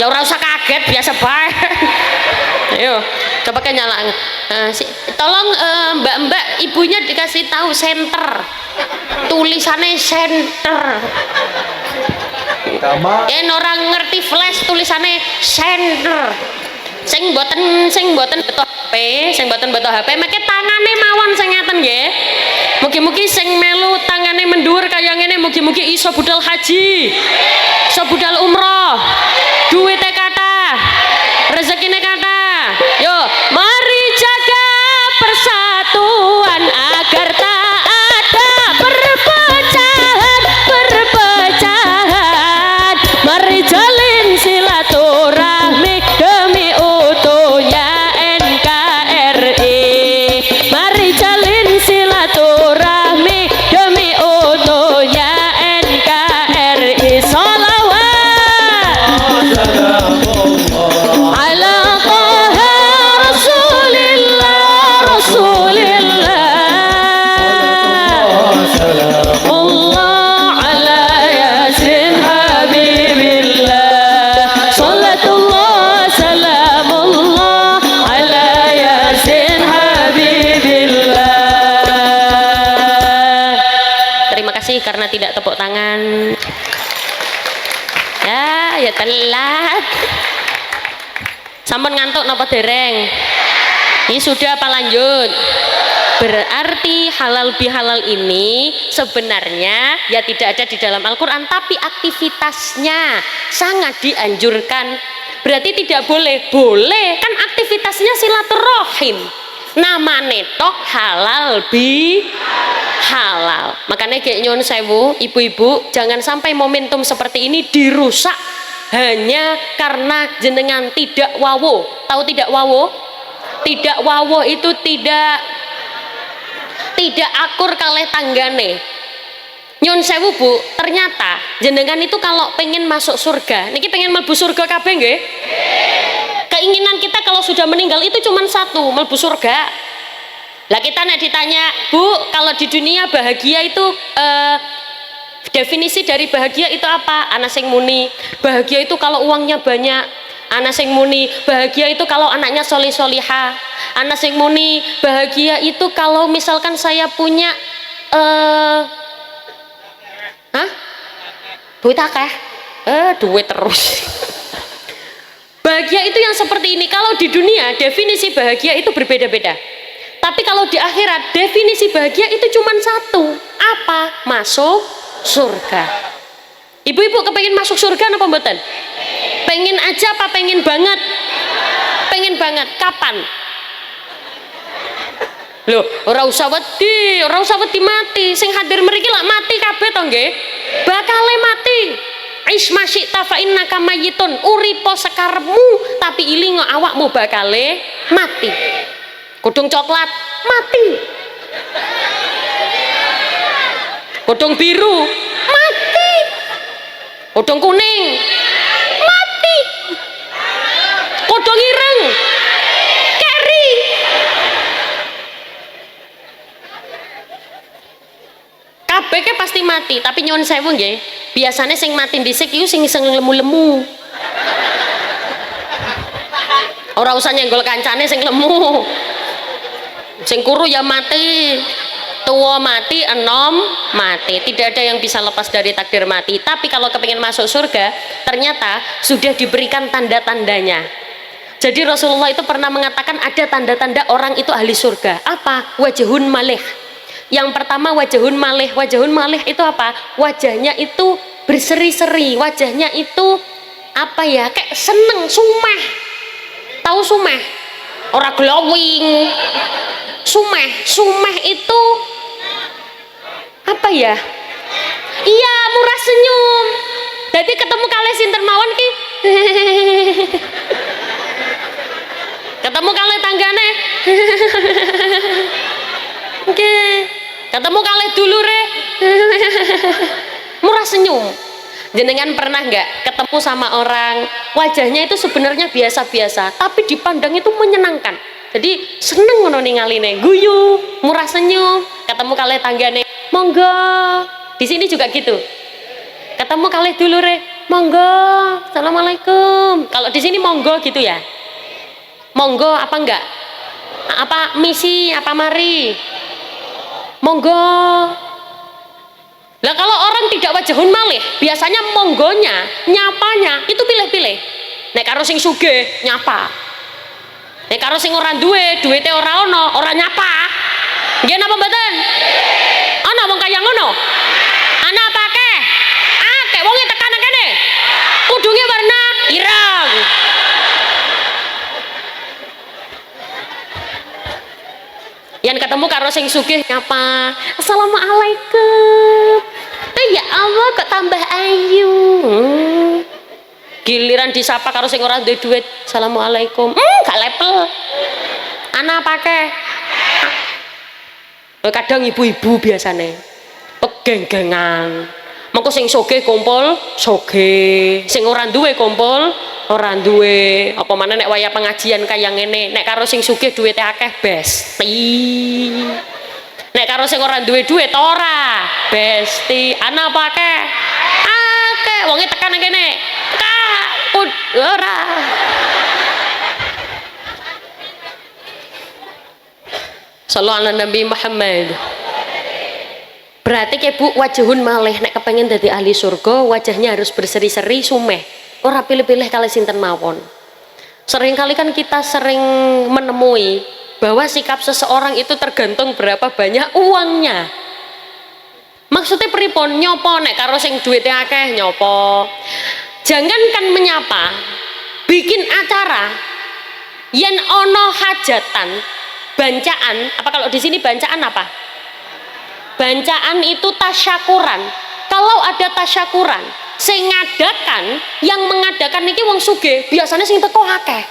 Ya ora usah kaget, biasa bae. Ayo, coba kan nyalakan. Tolong mbak-mbak ibunya dikasih tahu center. Tulisannya center. Yen orang ngerti flash tulisannya center. Sing boten beto HP, sing boten beto HP, make tangane mawon sing ngeten nggih. Mugi-mugi sing melu tangane mendur kaya ngene, mugi-mugi iso budal haji. Iso budal umroh. Duwite kathah. Rezekine kathah. Yo, mari jaga persatuan agar tak ada perpecahan perpecahan. Mari jalin silaturahmi demi utuhnya NKRI. Mari jalin silaturahmi demi utuhnya NKRI. Sholawat ala taha rasulillah rasulillah. Allah ala yasin habibillah. Sholatullah salamullah ala yasin habibillah. Terima kasih karena tidak tepuk tangan. Ya telat. Sampun ngantuk napa dereng? Ini sudah apa lanjut? Berarti halal bihalal ini sebenarnya ya tidak ada di dalam Al-Quran, tapi aktivitasnya sangat dianjurkan. berarti tidak boleh. Boleh, kan aktivitasnya silaturahim. Namane tok halal bi halal. Makanya kayak nyon sewu, ibu-ibu, jangan sampai momentum seperti ini dirusak hanya karena jenengan tidak wawo. Tahu tidak wawo? Tidak wawo itu tidak akur kalih tanggane. Nyon sewu Bu, ternyata jenengan itu kalau pengen masuk surga, niki pengen mlebu surga kabeh nggih? Keinginan kita kalau sudah meninggal itu cuma satu, mlebu surga. Lah kita nek ditanya, Bu, kalau di dunia bahagia itu definisi dari bahagia itu apa? Ana sing muni, bahagia itu kalau uangnya banyak. Ana sing muni, bahagia itu kalau anaknya solih-solihah. Ana sing muni, bahagia itu kalau misalkan saya punya duit akeh, duit terus. Bahagia itu yang seperti ini. Kalau di dunia definisi bahagia itu berbeda-beda. Tapi kalau di akhirat definisi bahagia itu cuma satu. Apa? Masuk surga. Ibu-ibu kepengen masuk surga apa mboten? Pengen aja apa pengen banget? Pengen banget. Kapan? Loh, ora usah wedi mati. Sing hadir mriki lak mati kabeh to nggih? Bakale mati. Isma syi'ta fa innaka mayyitun. Uripo sekarepmu tapi ilingo awakmu bakale mati. Kudung coklat mati. Kudung biru mati. Kudung kuning mati. Kudung ireng keri. Kabeh ke pasti mati, tapi nyuwun sewu nggih. Biasanya sing mati dhisik iku sing lemu-lemu. Ora usah nyenggol kancane sing lemu. Sing kuru ya mati, tua mati, enom mati. Tidak ada yang bisa lepas dari takdir mati. Tapi kalau kepingin masuk surga, ternyata sudah diberikan tanda-tandanya. Jadi Rasulullah itu pernah mengatakan ada tanda-tanda orang itu ahli surga. Apa? Wajhun malih. Yang pertama wajhun malih. Wajhun malih itu apa? Wajahnya itu berseri-seri. Wajahnya itu apa ya? Kayak seneng, sumeh. Tahu sumeh? Ora glowing. Sumeh itu apa ya? Iya, murah senyum. Jadi ketemu kali sinten mawon ki. Ketemu kali tanggane. Oke. Ketemu kali dulure. Murah senyum. Jenengan pernah nggak ketemu sama orang wajahnya itu sebenarnya biasa-biasa, tapi dipandang itu menyenangkan. Jadi seneng ngono ningaline, guyu, murah senyum. Ketemu kali tanggane, monggo. Di sini juga gitu. Ketemu kali dulure, monggo. Assalamualaikum. Kalau di sini monggo gitu ya. Monggo apa enggak? Apa misi, apa mari? Monggo. Lah kalau orang tidak wajahun malih, biasanya monggonya, nyapanya itu pilih-pilih. Nek karo sing sugih nyapa. Nek karo sing ora duwe, duwite ora ono, ora nyapa. Nggih napa mboten? Ana wong kaya ngono? Ana apa akeh? Akeh wong tekan kene. Kudunge warna ireng. Yang ketemu karo sing sugih nyapa, assalamualaikum. Ya Allah kok tambah ayu. Giliran disapa karo sing ora duwe duit, assalamualaikum. Gak level. Ana pake. Kadang ibu-ibu biasane pegenggengan. Mengko sing sugih kumpul sugih, sing ora duwe kumpul ora duwe. Apa maneh nek waya pengajian kaya ngene, nek karo sing sugih duwite akeh besti. Nek karo sing ora duwe duit ora besti. Ana apa akeh? Akeh wonge tekan kene. Ora. Sallallahu alaihi Nabi Muhammad. Berarti ke Bu wajahun malih nek kepengen dadi ahli surga wajahnya harus berseri-seri sumeh. Ora pilih-pilih kali sinten mawon. Seringkali kan kita sering menemui bahwa sikap seseorang itu tergantung berapa banyak uangnya. Maksudnya pripun? Nyopo nek karo sing duitnya akeh nyopo. Jangankan menyapa, bikin acara yen ono hajatan bancaan, apa kalau di sini bancaan apa? Bancaan itu tasyakuran. Kalau ada tasyakuran, sing ngadakan, yang mengadakan niki wong sugih, biasanya sing teko akeh.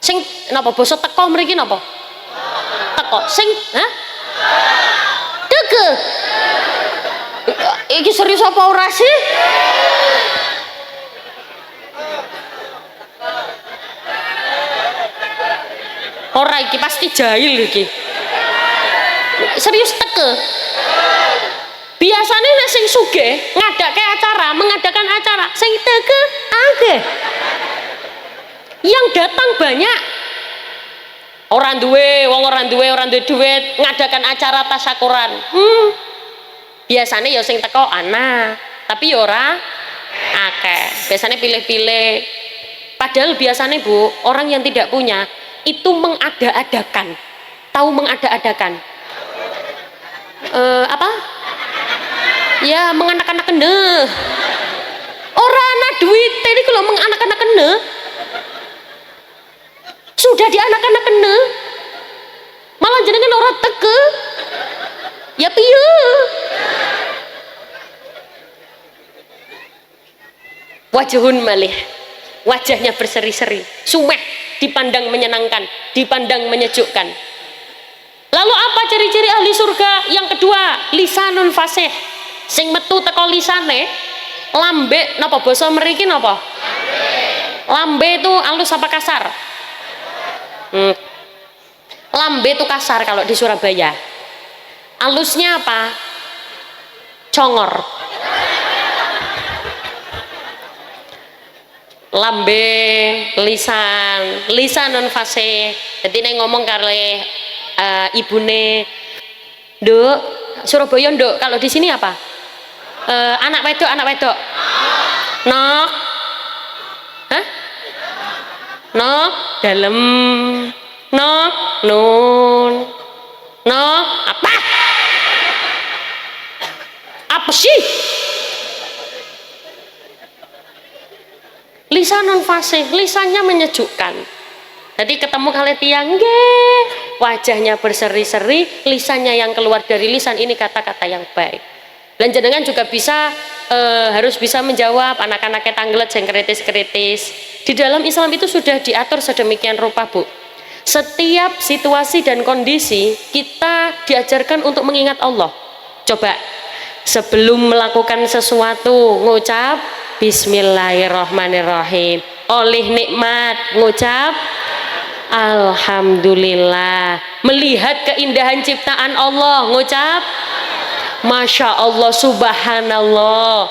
Sing napa basa teko mriki napa? Teko. Sing Teke. Iki serius apa ora sih? Ora iki pasti jahil iki. Serius teke. Biasanya nek sing sugih ngadake acara, mengadakan acara, sing teke akeh. Yang datang banyak. Orang duwe, wong orang duwe duit, ngadakan acara tasyakuran. Biasanya ya sing teko ana, tapi ya ora akeh. Biasanya pilih-pilih. Padahal biasanya Bu, orang yang tidak punya itu mengada-adakan. Tahu mengada-adakan? Apa? Ya, menganak-anak kene. Ora ana duit, tadi kalau menganak-anak kene. Sudah di anak-anak kene. Malah jenengan ora teke. Ya piye? Wajahun malih. Wajahnya berseri-seri, sumeh, dipandang menyenangkan, dipandang menyejukkan. Lalu apa ciri-ciri ahli surga? Yang kedua, lisanun fasih. Sing metu teko lisane, lambe napa basa mriki napa? Lambe itu halus apa kasar? Lambe itu kasar kalau di Surabaya. Halusnya apa? Congor. Lambe, lisan non fasih. Jadi nek ngomong kare ibune, Nduk, Surabaya Nduk. Kalau di sini apa? Anak wedok. Nok. Hah? Nok dalem. Nok nun. Nok apa? Apa sih? Lisanun fasih, lisannya menyejukkan. Jadi ketemu kali tiang, wajahnya berseri-seri, lisannya yang keluar dari lisan ini kata-kata yang baik. Dan jenengan juga bisa harus bisa menjawab anak-anaknya tanglet yang kritis-kritis. Di dalam Islam itu sudah diatur sedemikian rupa, Bu. Setiap situasi dan kondisi kita diajarkan untuk mengingat Allah. Coba sebelum melakukan sesuatu ngucap Bismillahirrahmanirrahim. Oleh nikmat ngucap Alhamdulillah. Melihat keindahan ciptaan Allah ngucap Masya Allah Subhanallah.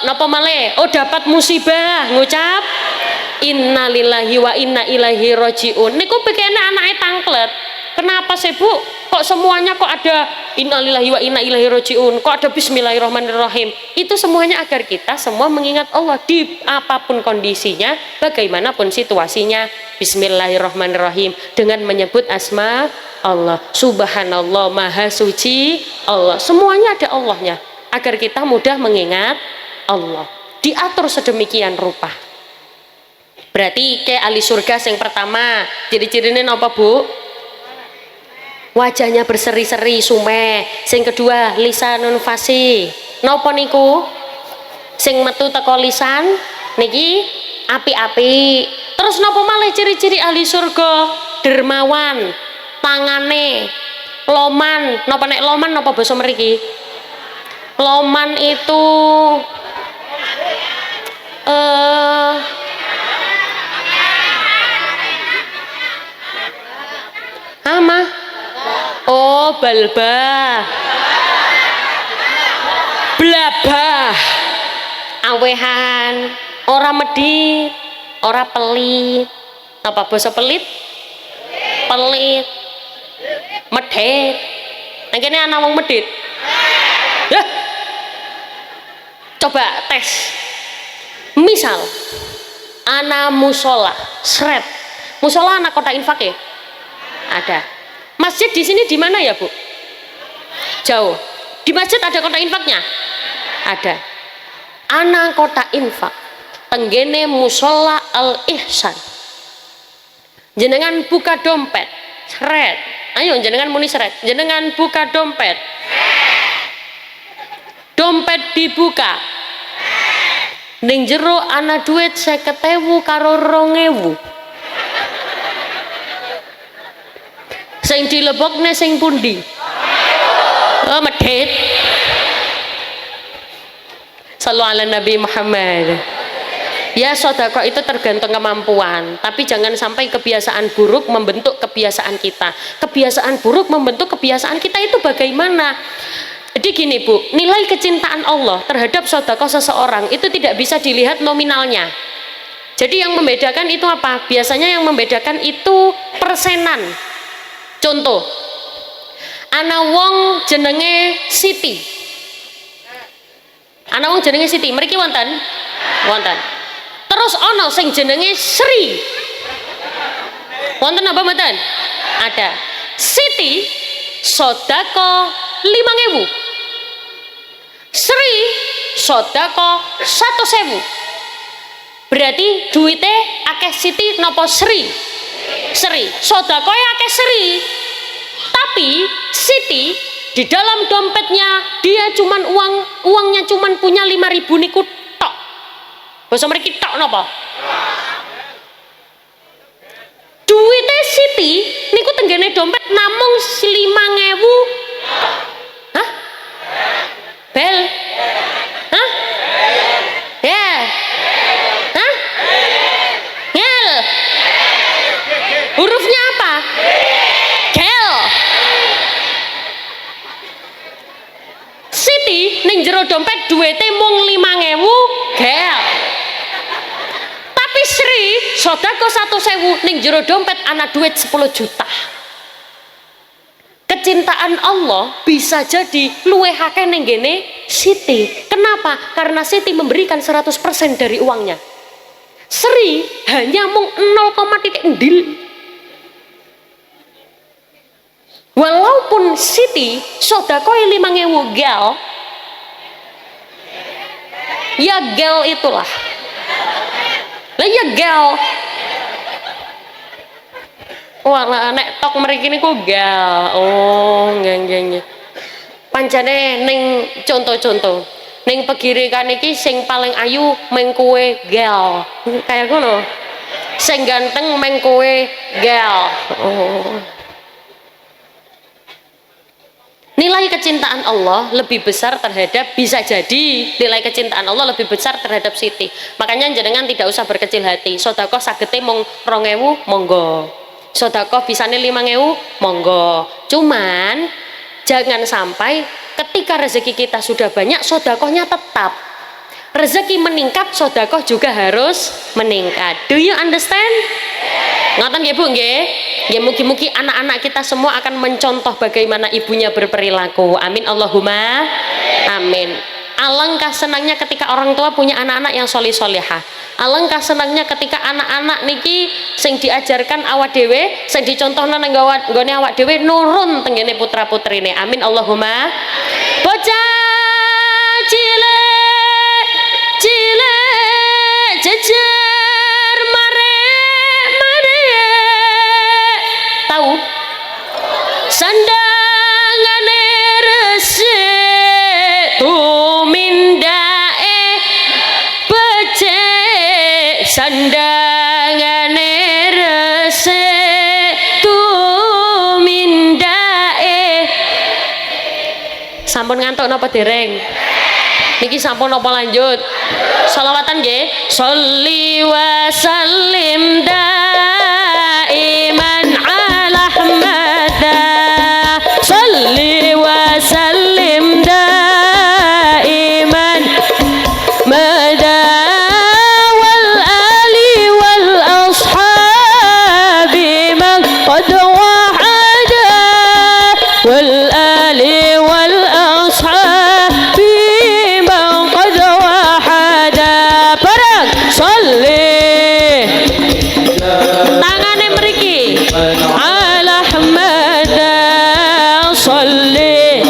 Napa malih? Oh dapat musibah ngucap Innalillahi wa inna ilaihi rajiun. Niku pikirnya anaknya tangklet. Kenapa sih Bu? Kok semuanya kok ada innalillahi wa inna ilaihi rajiun? Kok ada bismillahirrahmanirrahim? Itu semuanya agar kita semua mengingat Allah di apapun kondisinya, bagaimanapun situasinya. Bismillahirrahmanirrahim dengan menyebut asma Allah. Subhanallah, maha suci Allah. Semuanya ada Allahnya agar kita mudah mengingat Allah. Diatur sedemikian rupa. Berarti kayak ahli surga yang pertama, ciri-cirinya apa Bu? Wajahnya berseri-seri, sumeh. Sing kedua, lisanun fasih. Napa niku? Sing metu teko lisan niki api-api. Terus napa malih ciri-ciri ahli surga? Dermawan, tangane loman. Napa nek loman napa basa mriki? Loman itu ama oh balbah blabah awehan ora medit ora pelit. Apa basa pelit? Pelit medit. Nang kene ana wong medit. Coba tes. Misal ana musola sret. Musola anak kota infak ya? Ada. Masjid di sini di mana ya Bu? Jauh. Di masjid ada kota infaknya? Ada. Anak kota infak tenggene musola Al Ihsan. Jenengan buka dompet, seret. Ayo jenengan muni seret. Jenengan buka dompet. Dompet dibuka. Ning jero ana duit 50.000 karo 2.000. Sing dilebokne sing pundi? Oh, medhit. Sallu ala Nabi Muhammad. Ya, sedekah itu tergantung kemampuan, tapi jangan sampai kebiasaan buruk membentuk kebiasaan kita. Kebiasaan buruk membentuk kebiasaan kita itu bagaimana? Jadi gini Bu, nilai kecintaan Allah terhadap sedekah seseorang itu tidak bisa dilihat nominalnya. Jadi yang membedakan itu apa? Biasanya yang membedakan itu persenan. Contoh, ana wong jenenge Siti. Ana wong jenenge Siti, mriki wonten? Wonten. Terus ono sing jenenge Sri. Wonten apa mboten? Ada. Siti sedekah 5.000. Sri sedekah 100.000. Berarti duite akeh Siti napa Sri? Sri. Sedekah akeh Sri. Tapi Siti di dalam dompetnya dia cuman uangnya cuman punya 5.000 niku tok. Basa mriki tok napa? Duite Siti niku tenggene dompet namung 5.000. Hah? Bel? Hah? Ya. Hah? Ngel. Hurufnya apa? Gel. Siti ning jero dompet duwite mung 5.000 gel. Tapi Sri sedekah 100.000 ning jero dompet ana duit 10 juta. Kecintaan Allah bisa jadi luweh akeh ning gene Siti. Kenapa? Karena Siti memberikan 100% dari uangnya. Sri hanya mung 0,0. Walaupun Siti sedekah 5.000 gel, ya gel itulah. Lah ya gel. Wah, nek tok mriki niku gel. Oh, nggih. Pancene ning contoh-contoh. Ning pegirikan iki sing paling ayu meng kowe gel. Kayak ngono. Sing ganteng meng kowe gel. Oh. Nilai kecintaan Allah lebih besar terhadap, bisa jadi nilai kecintaan Allah lebih besar terhadap Siti. Makanya jenengan tidak usah berkecil hati. Sedekah sagete mung 2.000 monggo. Sedekah bisane 5.000 monggo. Cuman jangan sampai ketika rezeki kita sudah banyak sedekahnya tetap. Rezeki meningkat, sedekah juga harus meningkat. Do you understand? Ngoten nggih Bu nggih? Ya mugi-mugi anak-anak kita semua akan mencontoh bagaimana ibunya berperilaku. Amin Allahumma amin. Alangkah senangnya ketika orang tua punya anak-anak yang soleh-solehah. Alangkah senangnya ketika anak-anak niki sing diajarkan awak dhewe, sing dicontohna nang nggone awak dhewe nurun tenggene putra-putrine. Amin Allahumma. Bocah cilik jejer tahu sandangane resik tumindae becik sandangane resik tumindae. Sampun ngantuk napa dereng? Niki sampun napa lanjut? Sholawatan nggih. Sholli wa sallim daiman ala Ahmada. Sholli wa sallim daiman mada wal ali wal ashabi man qad wahada wal ali wal ashabi man qad wahada. Barang sholli tangane mriki ala Ahmada. Sholli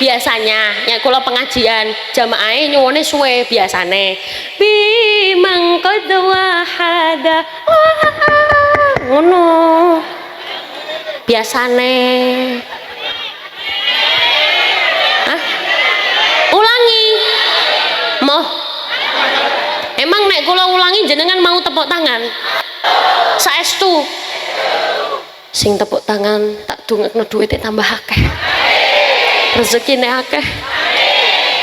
biasanya ya kula pengajian jamaah nyuwune suwe biasane bi mangqad wahada ngono biasane. Hah? Ulangi mau emang nek kula ulangi jenengan mau tepuk tangan saestu sing tepuk tangan tak dongakno duwite tambah akeh rezekine akeh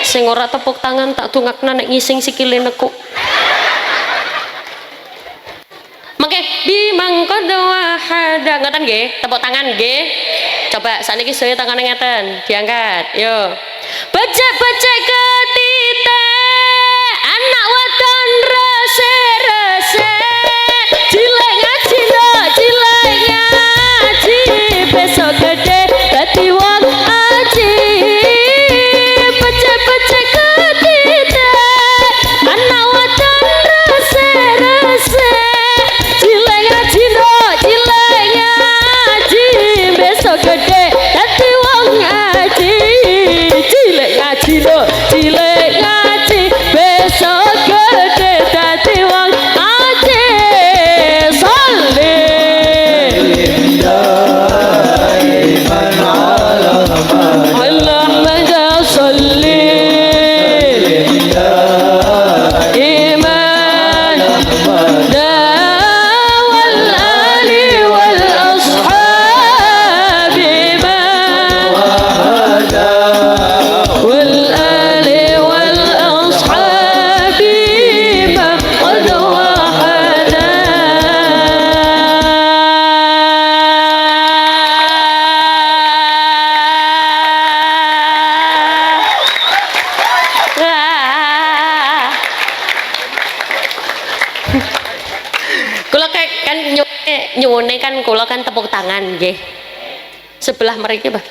sing ora tepuk tangan tak dongakno nek ngising sikile nekuk. Mangke bimang qad wahada ngoten nggih tepuk tangan nggih coba sakniki saya tangane ngeten diangkat yo becek-becek ketite anak wadon rese-rese cilek ngaji no cilek ngaji besok gede dadi wong aji becek-becek ketite anak wadon rese-rese cilek ngaji no cilek ngaji besok gede dadi wong aji cilek ngaji no cilek ngaji besok gede dadi wong aji Allahumma sholli iman wal ali wal ashab iman wal ali wal ashab iman qad wahada. Kula kan nyuwune kan kula kan tepuk tangan nggih. Sebelah mriki, Pak.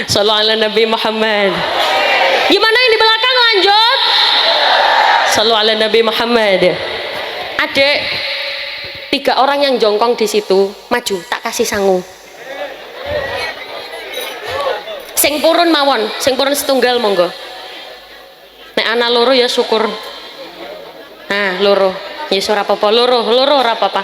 Shallallahu ala Nabi Muhammad. Gimana yang di belakang lanjut? Shallallahu ala Nabi Muhammad. Adik, 3 orang yang jongkong di situ maju, tak kasih sangu. Sing purun mawon, sing purun setunggal monggo. Nek ana loro ya syukur. Nah, loro. Ya ora apa-apa, loro ora apa-apa.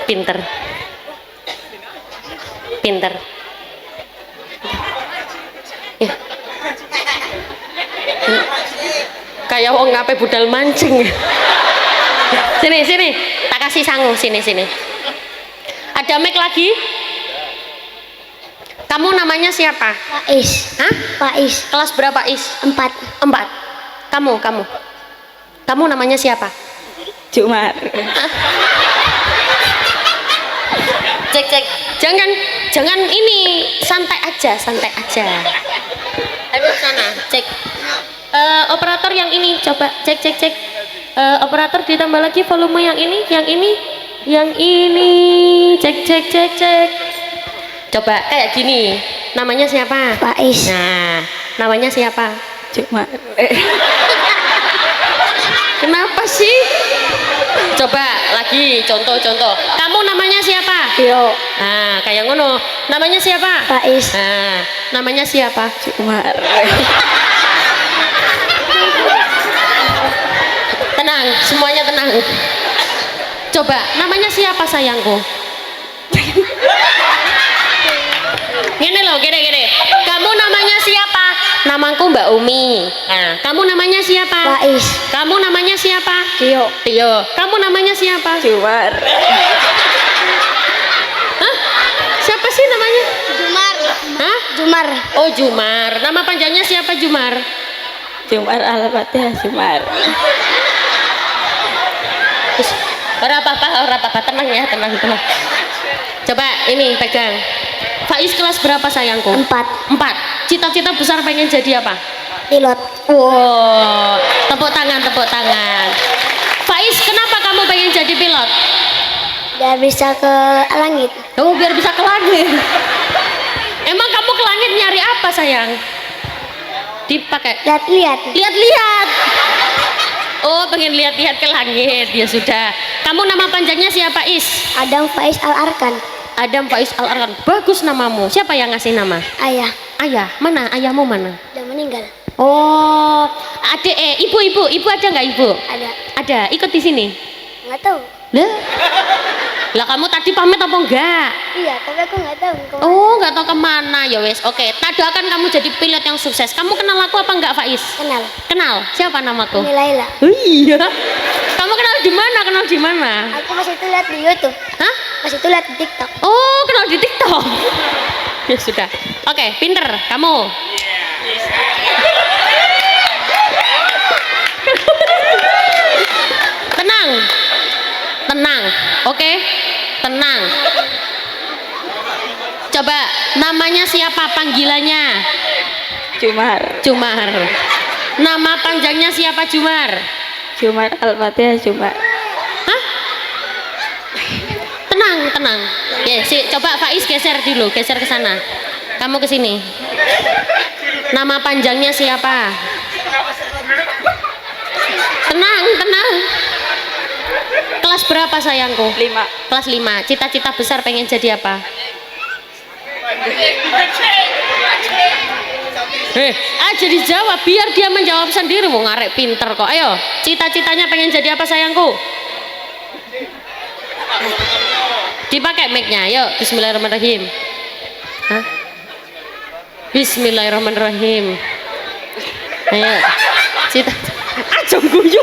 Pinter. Ya. Kayak wong ngape budal mancing. Sini, tak kasih sangu sini. Ada mic lagi? Kamu namanya siapa? Faiz. Hah? Faiz. Kelas berapa Is? 4. 4. Kamu namanya siapa? Cumar. Cek. jangan ini, santai aja. Ayo sana, cek. Operator yang ini coba cek. Operator ditambah lagi volume yang ini, cek. Coba kayak gini. Namanya siapa? Faiz. Nah, namanya siapa? Cuma Kenapa sih? Coba lagi contoh. Kamu namanya siapa? Yo Nah, kayak ngono. Namanya siapa? Faiz. Nah, namanya siapa? Cuma Tenang, semuanya tenang. Coba, namanya siapa sayangku? Gini loh, gini. Kamu namanya siapa? Namaku Mbak Umi. Nah, kamu namanya siapa? Faiz. Kamu namanya siapa? Tio. Kamu namanya siapa? Jumar. Hah? Siapa sih namanya? Jumar. Hah? Jumar. Oh, Jumar. Nama panjangnya siapa Jumar? Jumar Al-Fatihah Jumar. Ora apa-apa, tenang ya, tenang. Coba ini pegang. Faiz kelas berapa sayangku? 4. Cita-cita besar pengen jadi apa? Pilot. Wow, tepuk tangan. Faiz, kenapa kamu pengen jadi pilot? Biar bisa ke langit. Oh, biar bisa ke langit. Emang kamu ke langit nyari apa sayang? Dipakai. Lihat-lihat. Oh, pengen lihat-lihat ke langit. Ya sudah. Kamu nama panjangnya siapa, Is? Adam Faiz Al-Arkan. Adam Faiz Al-Arkan. Bagus namamu. Siapa yang ngasih nama? Ayah. Ayah. Mana? Ayahmu mana? Udah meninggal. Oh, adik ibu ada nggak ibu? Ada. Ada. Ikut di sini. Nggak tahu. Lah kamu tadi pamit apa enggak? Iya, tapi aku nggak tahu kemana. Oh, nggak tahu kemana ya wes. Oke, doakan kamu jadi pilot yang sukses. Kamu kenal aku apa enggak, Faiz? Kenal. Siapa namaku? Ini Laila. Oh iya. Kamu kenal di mana? Aku pas itu lihat di YouTube. Hah? Pas itu lihat di TikTok. Oh, kenal di TikTok. Ya sudah. Oke, pinter kamu. Tenang. Oke? Tenang. Coba namanya siapa panggilannya? Jumar. Nama panjangnya siapa Jumar? Jumar Al-Fatihah Jumar. Hah? Tenang. Ya, coba Faiz geser ke sana. Kamu ke sini. Nama panjangnya siapa? Tenang. Kelas berapa sayangku? 5. Kelas 5. Cita-cita besar pengen jadi apa? Jadi jawab biar dia menjawab sendiri. Mau ngarek pinter kok. Ayo, cita-citanya pengen jadi apa sayangku? Dipakai mic-nya. Yuk, bismillahirrahmanirrahim. Hah? Bismillahirrahmanirrahim. Ayo. Aja guyu.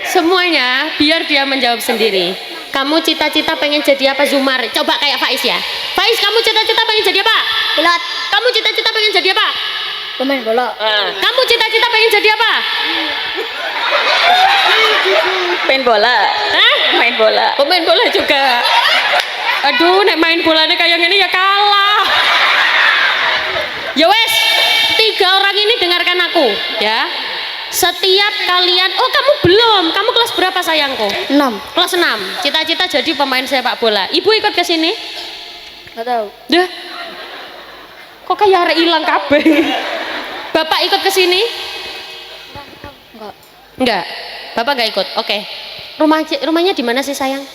Semuanya biar dia menjawab sendiri. Kamu cita-cita pengen jadi apa Zumar? Coba kayak Faiz ya. Faiz, kamu cita-cita pengen jadi apa? Pilot. Kamu cita-cita pengen jadi apa? Pemain bola. Kamu cita-cita pengen jadi apa? Main bola. Hah? Main bola. Pemain bola juga. Aduh, nek main bolanya kayak gini ya kalah. Ya wes, 3 orang ini dengarkan aku ya. Setiap kalian, oh kamu belum, kamu kelas berapa sayangku? 6. Kelas 6. Cita-cita jadi pemain sepak bola. Ibu ikut ke sini? Nggak tahu. Dah. Kok kayak arek ilang kabeh. Bapak ikut ke sini? Enggak. Bapak enggak ikut. Oke. Rumahnya di mana sih sayang?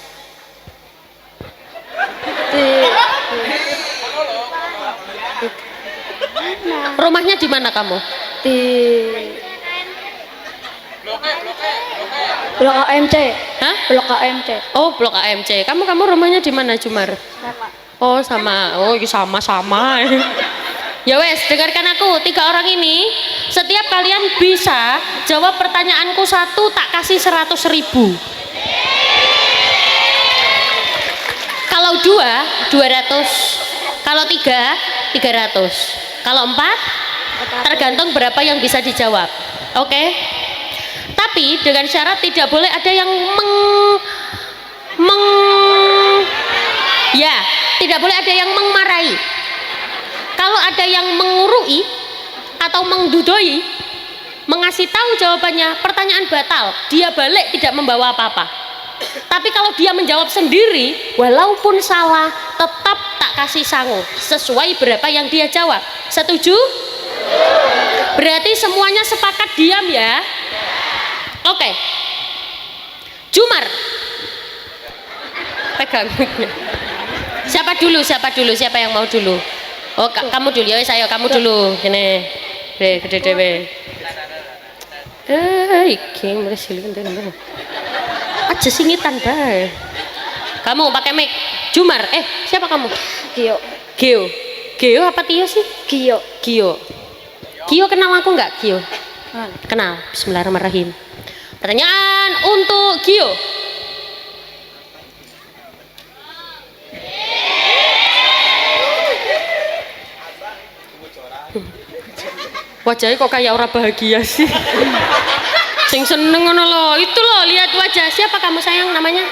Rumahnya di mana kamu? Di Blok AMC. Hah? Blok AMC. Oh, Blok AMC. Kamu rumahnya di mana, Jumar? Sama. Oh, sama. Oh, sama-sama. Ya wes, dengarkan aku. 3 orang ini, setiap kalian bisa jawab pertanyaanku 1, tak kasih 100.000. Kalau 2, 200. Kalau 3, 300. Kalau 4, tergantung berapa yang bisa dijawab. Oke? Tapi dengan syarat tidak boleh ada yang Ya, tidak boleh ada yang memarahi. Kalau ada yang mengurui atau mengdudoi, mengasih tahu jawabannya, pertanyaan batal. Dia balik tidak membawa apa-apa. Tapi kalau dia menjawab sendiri, walaupun salah, tetap tak kasih sangu sesuai berapa yang dia jawab. Setuju? Berarti semuanya sepakat diam ya. Oke. Jumar. Pegang. Siapa dulu? Siapa yang mau dulu? Oh, kamu dulu ya, saya kamu dulu. Gini. Gede dewe. Iki mresilin tenan. Aja singitan bae. Kamu pakai mic. Jumar. Siapa kamu? Gio. Gio apa Tio sih? Gio. Gio kenal aku nggak, Gio? Kenal. Bismillahirrahmanirrahim. Pertanyaan untuk Gio. Wajahnya kok kayak orang bahagia sih. Sing seneng ngono loh. Itu loh, lihat wajah. Siapa kamu sayang namanya?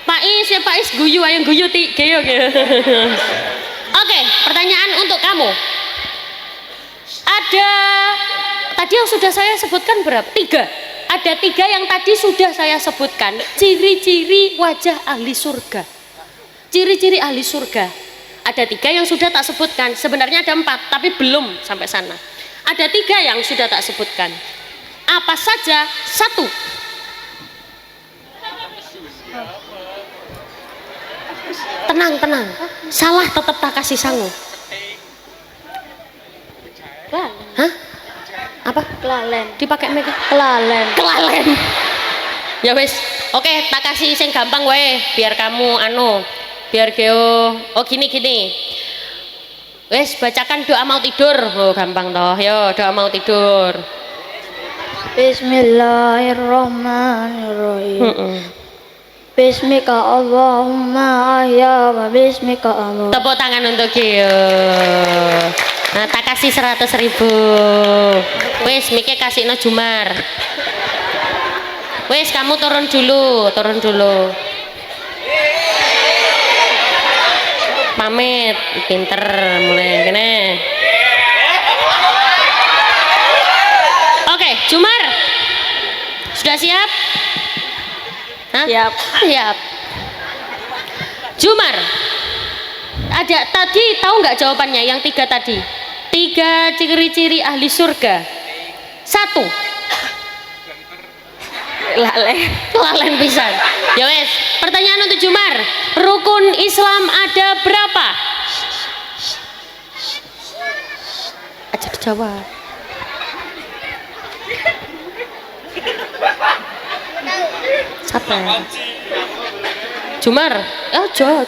Pak Is, ya Pak Is guyu, ayo guyu ti Gio. Oke, pertanyaan untuk kamu. Ada tadi yang sudah saya sebutkan berapa? 3. Ada 3 yang tadi sudah saya sebutkan. Ciri-ciri wajah ahli surga. Ciri-ciri ahli surga. Ada 3 yang sudah tak sebutkan. Sebenarnya ada 4, tapi belum sampai sana. Ada 3 yang sudah tak sebutkan. Apa saja? 1. Tenang. Salah tetap tak kasih sangu. Hah? Apa? Kelalen. Dipakai mic. Kelalen. Ya wis. Oke, tak kasih sing gampang wae biar kamu biar Geo. Oh gini. Wes bacakan doa mau tidur. Oh gampang toh. Yo doa mau tidur. Bismillahirrahmanirrahim. Bismika Allahumma ahya wa bismika amut. Tepuk tangan untuk Geo. Nah, tak kasih 100.000. Wes mikir kasih no Jumar. Wes kamu turun dulu. Pamit, pinter mulai gini. Oke, Jumar. Sudah siap? Hah? Siap. Jumar. Ada tadi tahu nggak jawabannya yang 3 tadi? 3 ciri-ciri ahli surga. 1. Lalen pisan. Ya wes, pertanyaan untuk Jumar. Rukun Islam ada berapa? Aja dijawab. Sabar. Jumar, aja.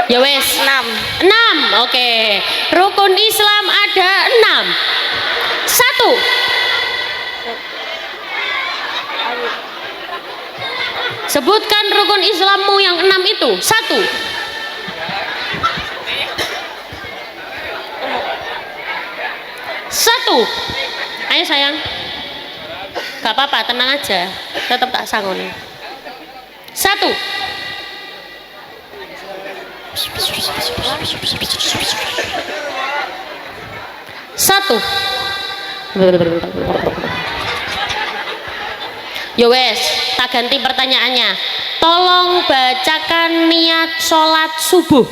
Ya wes, 6. Oke. Rukun Islam ada 6. 1. Sebutkan rukun Islammu yang 6 itu. 1. Ayo sayang. Gak apa-apa, tenang aja. Tetap tak sangon. 1. Yo wes, tak ganti pertanyaannya. Tolong bacakan niat sholat subuh.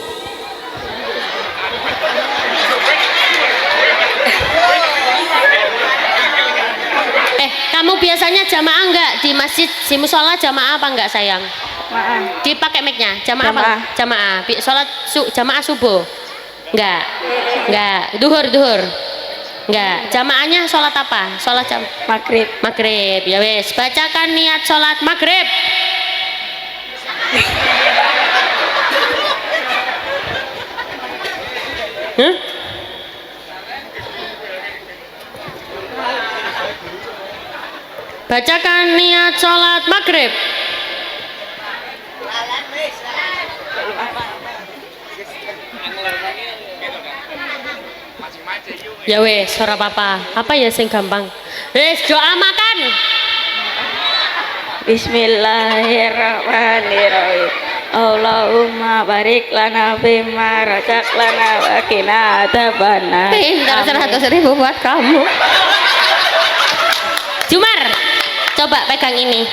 Kamu biasanya jamaah enggak di masjid, di musola jamaah apa enggak sayang? Dipakai mic-nya, jamaah apa? Jamaah. Sholat jamaah subuh? Enggak. Duhur. Enggak. Jamaahnya sholat apa? Sholat jam maghrib. Ya wes, bacakan niat sholat maghrib. Bacakan niat sholat maghrib. Ya wes, ora apa-apa. Apa ya sing gampang? Wes, doa makan. Bismillahirrahmanirrahim. Allahumma barik lana bima razaqlana wa qina adzabannar. Pintar 100.000 buat kamu. Jumar, coba pegang ini.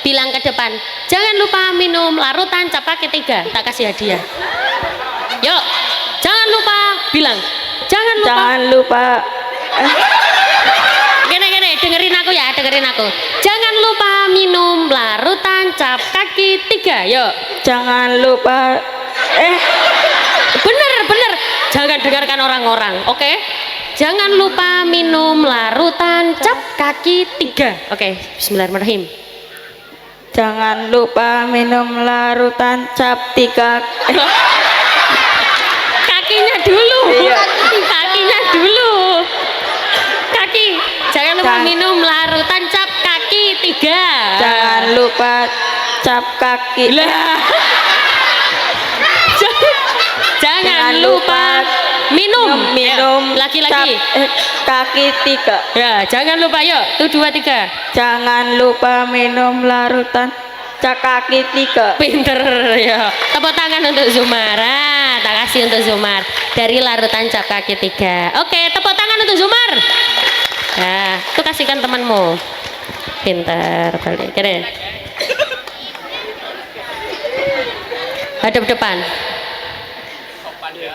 Bilang ke depan, jangan lupa minum larutan cap kaki 3. Tak kasih hadiah. Yuk, jangan lupa bilang. Jangan lupa. Jangan lupa. Gini, dengerin aku ya, dengerin aku. Jangan lupa minum larutan cap kaki 3. Yuk. Jangan lupa. Bener. Jangan dengarkan orang-orang, oke? Jangan lupa minum larutan cap kaki 3. Oke, bismillahirrahmanirrahim. Jangan lupa minum larutan cap 3. Kakinya dulu. Iya. Kakinya dulu. Kaki. Jangan lupa Jangan- minum larutan cap kaki 3. Jangan lupa cap kaki. Lah. Jangan lupa minum. Lagi-lagi. Kaki 3. Ya, jangan lupa yuk. Tuh 2 3. Jangan lupa minum larutan cap kaki 3. Pinter ya. Tepuk tangan untuk Zumar. Tak kasih untuk Zumar dari larutan cap kaki 3. Oke, tepuk tangan untuk Zumar. Nah, itu kasihkan temanmu. Pinter balik. Keren. Hadap depan.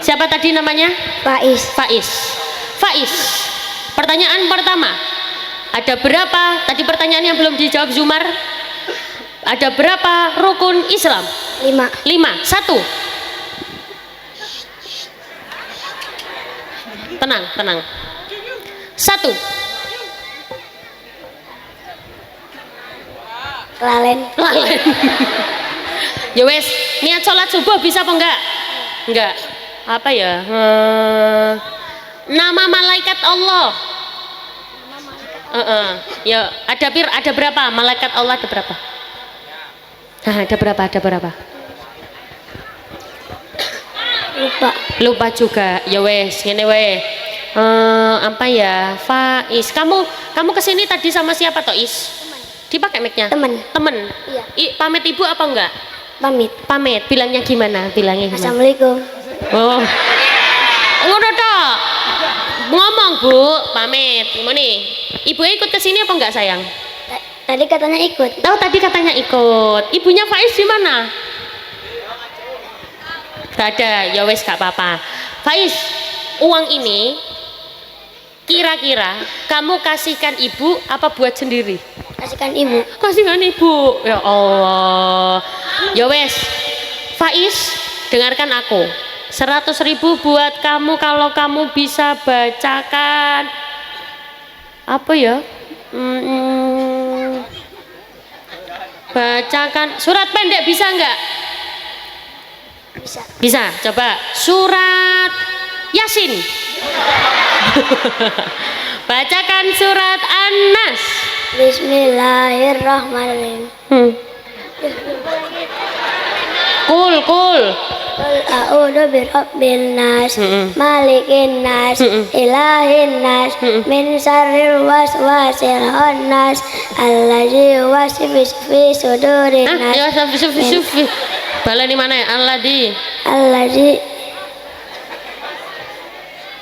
Siapa tadi namanya? Faiz. Faiz. Pertanyaan pertama. Ada berapa? Tadi pertanyaan yang belum dijawab Zumar. Ada berapa rukun Islam? 5. 5. 1. Tenang. 1. Lalen. Ya wes, niat sholat subuh bisa apa enggak? Enggak. Apa ya? Nama malaikat Allah. Ya, ada berapa? Malaikat Allah ada berapa? Ada berapa? Lupa juga. Ya wes, ngene we. Apa ya? Faiz. Kamu kesini tadi sama siapa toh, Is? Dipakai mic-nya? Temen. Iya. Pamit ibu apa enggak? Pamit. Bilangnya gimana? Assalamualaikum. Oh. Ngono tok. Ngomong, Bu, pamit. Gimana? Ibu ikut ke sini apa enggak, sayang? Tadi katanya ikut. Tahu tadi katanya ikut. Ibunya Faiz di mana? Gak ada. Ya wes gak apa-apa. Faiz, uang ini kira-kira kamu kasihkan ibu apa buat sendiri? Kasihkan ibu. Kasihkan ibu. Ya Allah. Ya wes. Faiz, dengarkan aku. 100.000 buat kamu kalau kamu bisa bacakan apa ya? Bacakan surat pendek bisa enggak? Bisa. Coba surat Yasin. Bacakan surat An-Nas. Bismillahirrahmanirrahim. Kul. Qul a'udzu birabbin nas, malikin nas, ilahin nas, min syarril waswasil khannas, allazi yuwaswisu fi sudurin nas. Ya sufi. Balani mana ya?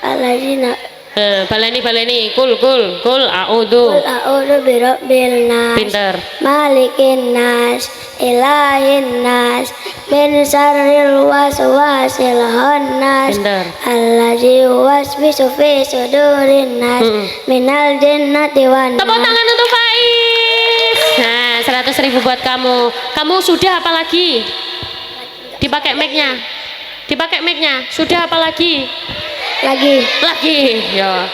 Allazina Balani. Kul a'udzu. Qul a'udzu birabbin nas. Pinter. Malikin nas, ilahin nas, min syarril waswasil khannas, Pinter. allazi yuwaswisu fi sudurin nas, minal jinnati wan Tepuk nas. tangan untuk Faiz. Nah, 100.000 buat kamu. Kamu sudah apa lagi? Dipakai mic-nya. Sudah apa lagi? Lagi Ya.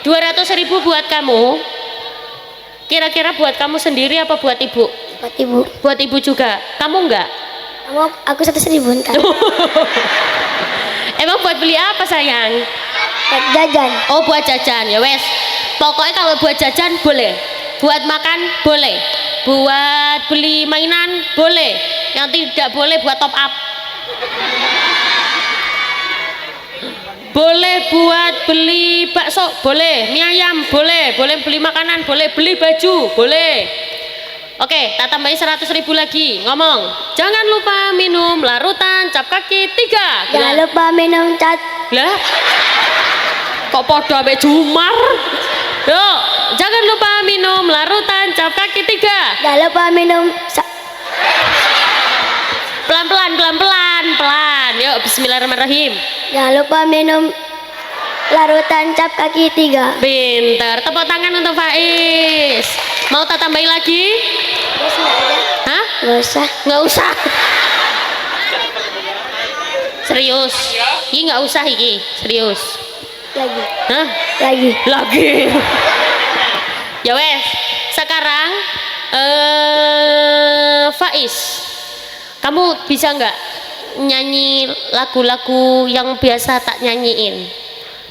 200.000 buat kamu. Kira-kira buat kamu sendiri apa buat ibu? buat ibu. Buat ibu juga. Kamu enggak? Aku 100.000 ntar. Emang buat beli apa, sayang? Buat jajan. Oh, buat jajan. Ya wes. Pokoknya kalau buat jajan boleh. Buat makan boleh. Buat beli mainan boleh. Yang tidak boleh buat top up. Boleh buat beli bakso, boleh. Mie ayam, boleh. Boleh beli makanan, boleh. Beli baju, boleh. Oke, tak tambahin 100.000 lagi. Ngomong, jangan lupa minum larutan cap kaki 3. Jangan lupa minum cat. Lah, kok podo ambek Jumar? Yuk, jangan lupa minum larutan cap kaki 3. Jangan lupa minum Pelan-pelan, pelan. Yuk, bismillahirrahmanirrahim. jangan lupa minum larutan cap kaki 3. Pinter. Tepuk tangan untuk Faiz. Mau tak tambahin lagi? Hah? Gak usah. Nggak usah. Serius. Ini nggak usah iki. Serius. Lagi. Hah? Lagi. Ya wes. Sekarang Faiz, kamu bisa nggak nyanyi lagu-lagu yang biasa tak nyanyiin?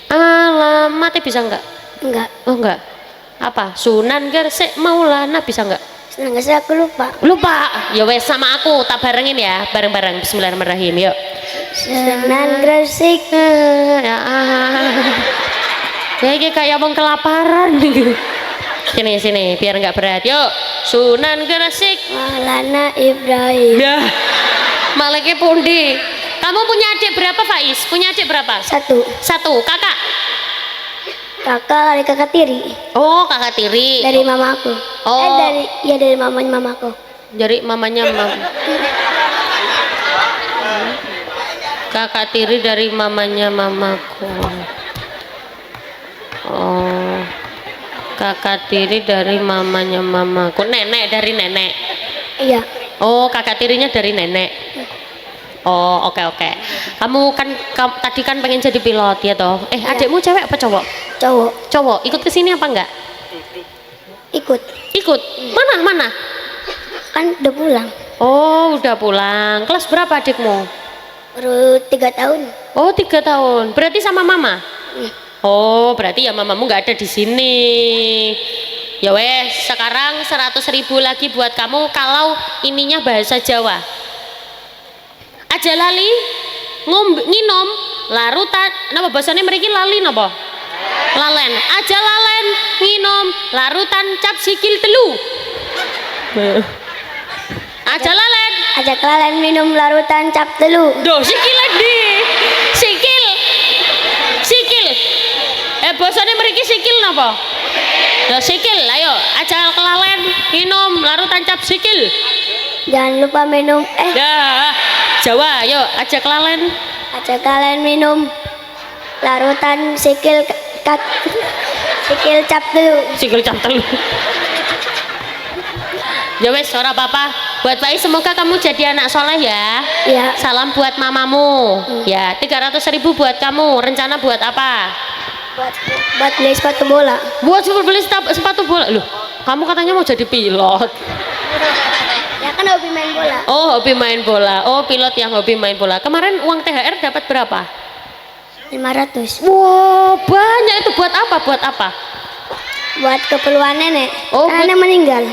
Alamatnya bisa nggak? Enggak. Oh nggak. Apa? Sunan Gresik Maulana bisa nggak? Senang gak sih, aku lupa. Lupa. Ya wes, sama aku tak barengin ya, bareng-bareng. Bismillahirrahmanirrahim. Yuk. Sunan Gresik. Ya, ini kayak mau kelaparan. Sini, biar nggak berat. Yuk, Sunan Gresik. Maulana Ibrahim. Dah. Maleke pundi. Kamu punya adik berapa, Faiz? Punya adik berapa? Satu. Kakak. Kakak dari kakak tiri. Oh, kakak tiri. Dari mamaku. Oh. Dari mamanya mamaku. Dari mamanya kakak tiri dari mamanya mamaku. Oh, kakak tiri dari mamanya mamaku. Nenek dari nenek. Iya. Oh, kakak tirinya dari nenek. Oh, oke. Kamu kan tadi kan pengen jadi pilot ya toh? Iya. Adikmu cewek apa cowok? Cowok. Ikut ke sini apa enggak? Ikut. Mana? Kan udah pulang. Oh, udah pulang. Kelas berapa adikmu? Baru 3 tahun. Oh, 3 tahun. Berarti sama mama? Oh, berarti ya mamamu nggak ada di sini. Ya wes, sekarang 100.000 lagi buat kamu kalau ininya bahasa Jawa. Aja lali nginom larutan napa bahasane mriki lali napa? Lalen. Aja lalen nginom larutan cap sikil telu. Aja lalen. Ajak lalen minum larutan cap telu. Duh, sikil di. Sikil. Bahasane mriki sikil napa? Ya sikil, ayo aja kelalen minum larutan cap sikil. Jangan lupa minum Dah, Jawa, ayo aja kelalen. ajak kalian minum larutan sikil cap telu. Sikil cap telu. Ya wes, ora apa-apa. Buat Faiz semoga kamu jadi anak soleh ya. Ya. Salam buat mamamu. Ya, 300.000 buat kamu. Rencana buat apa? Buat beli sepatu bola. Buat beli sepatu bola. Loh, kamu katanya mau jadi pilot. Ya kan hobi main bola. Oh, hobi main bola. Oh, pilot yang hobi main bola. Kemarin uang THR dapat berapa? 500. Wow, banyak itu. Buat apa? Buat keperluan nenek. Oh, Nenek meninggal.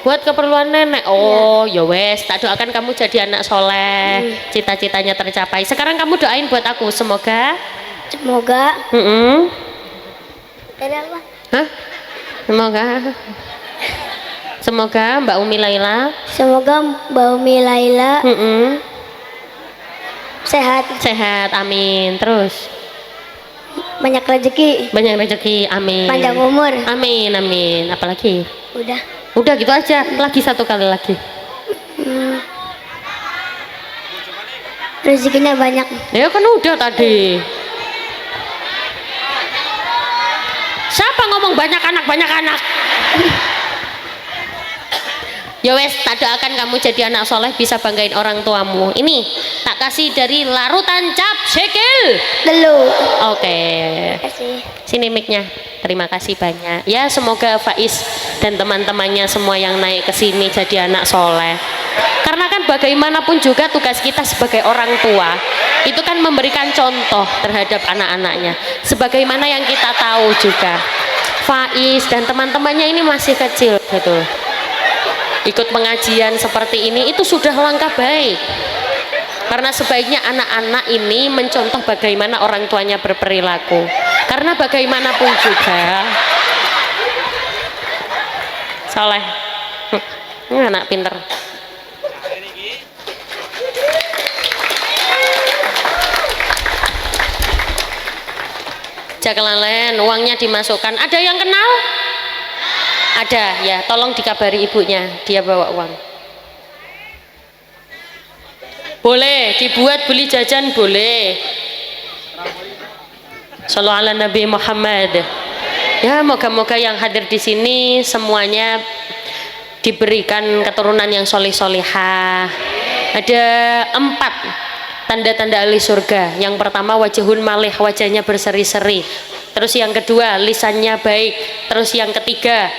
Buat keperluan nenek. Oh, ya wes, tak doakan kamu jadi anak soleh. Cita-citanya tercapai. Sekarang kamu doain buat aku. Semoga. Dari apa? Hah? Semoga Mbak Umi Laila. Semoga Mbak Umi Laila sehat, Amin. Terus banyak rezeki, amin. panjang umur. Amin. Apalagi? Udah. Gitu aja. Lagi satu kali lagi. Rezekinya banyak. Ya kan udah tadi. Siapa ngomong banyak anak? Ya wes, tak doakan kamu jadi anak soleh bisa banggain orang tuamu. Ini tak kasih dari larutan cap sikil Telu. Oke. Kasih. Sini mic-nya. Terima kasih banyak. Ya, semoga Faiz dan teman-temannya semua yang naik ke sini jadi anak soleh. Karena kan bagaimanapun juga tugas kita sebagai orang tua itu kan memberikan contoh terhadap anak-anaknya. Sebagaimana yang kita tahu juga, Faiz dan teman-temannya ini masih kecil, betul. Ikut pengajian seperti ini itu sudah langkah baik. Karena sebaiknya anak-anak ini mencontoh bagaimana orang tuanya berperilaku. Karena bagaimanapun juga soleh. Anak pinter. Jakelalen, uangnya dimasukkan. Ada yang kenal? Ada ya, tolong dikabari ibunya, dia bawa uang. Boleh dibuat beli jajan, boleh. Shallallahu ala Nabi Muhammad. Ya, moga-moga yang hadir di sini semuanya diberikan keturunan yang solih-solihah. Ada 4 tanda-tanda ahli surga. Yang pertama wajhun malih, wajahnya berseri-seri. Terus yang kedua lisannya baik. Terus yang ketiga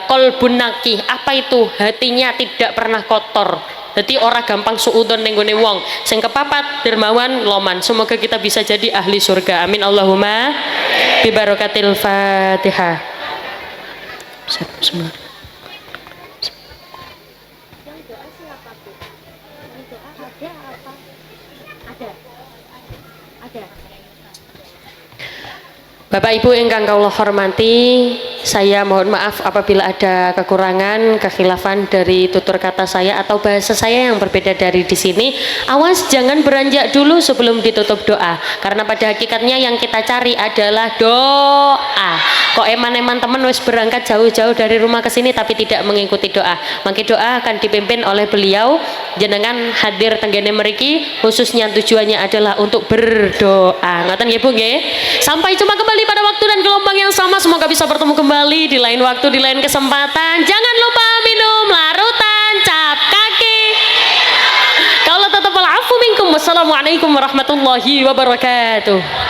kolbun nakih. Apa itu? Hatinya tidak pernah kotor. Jadi orang gampang suudon ning gone wong. Sing kepapat dermawan loman. Semoga kita bisa jadi ahli surga. Amin Allahumma bi barakatil Fatihah. Bismillah. Bapak Ibu ingkang kula hormati, saya mohon maaf apabila ada kekurangan, kekhilafan dari tutur kata saya atau bahasa saya yang berbeda dari di sini. Awas jangan beranjak dulu sebelum ditutup doa, karena pada hakikatnya yang kita cari adalah doa. Kok eman-eman teman wis berangkat jauh-jauh dari rumah ke sini tapi tidak mengikuti doa. Maka doa akan dipimpin oleh beliau. Jenengan hadir tenggene mriki khususnya tujuannya adalah untuk berdoa. Ngoten nggih Bu nggih. Sampai jumpa kembali pada waktu dan gelombang yang sama. Semoga bisa bertemu kembali di lain waktu, di lain kesempatan. Jangan lupa minum larutan cap kaki. Kalau tetap al-afu minkum. Wassalamualaikum warahmatullahi wabarakatuh.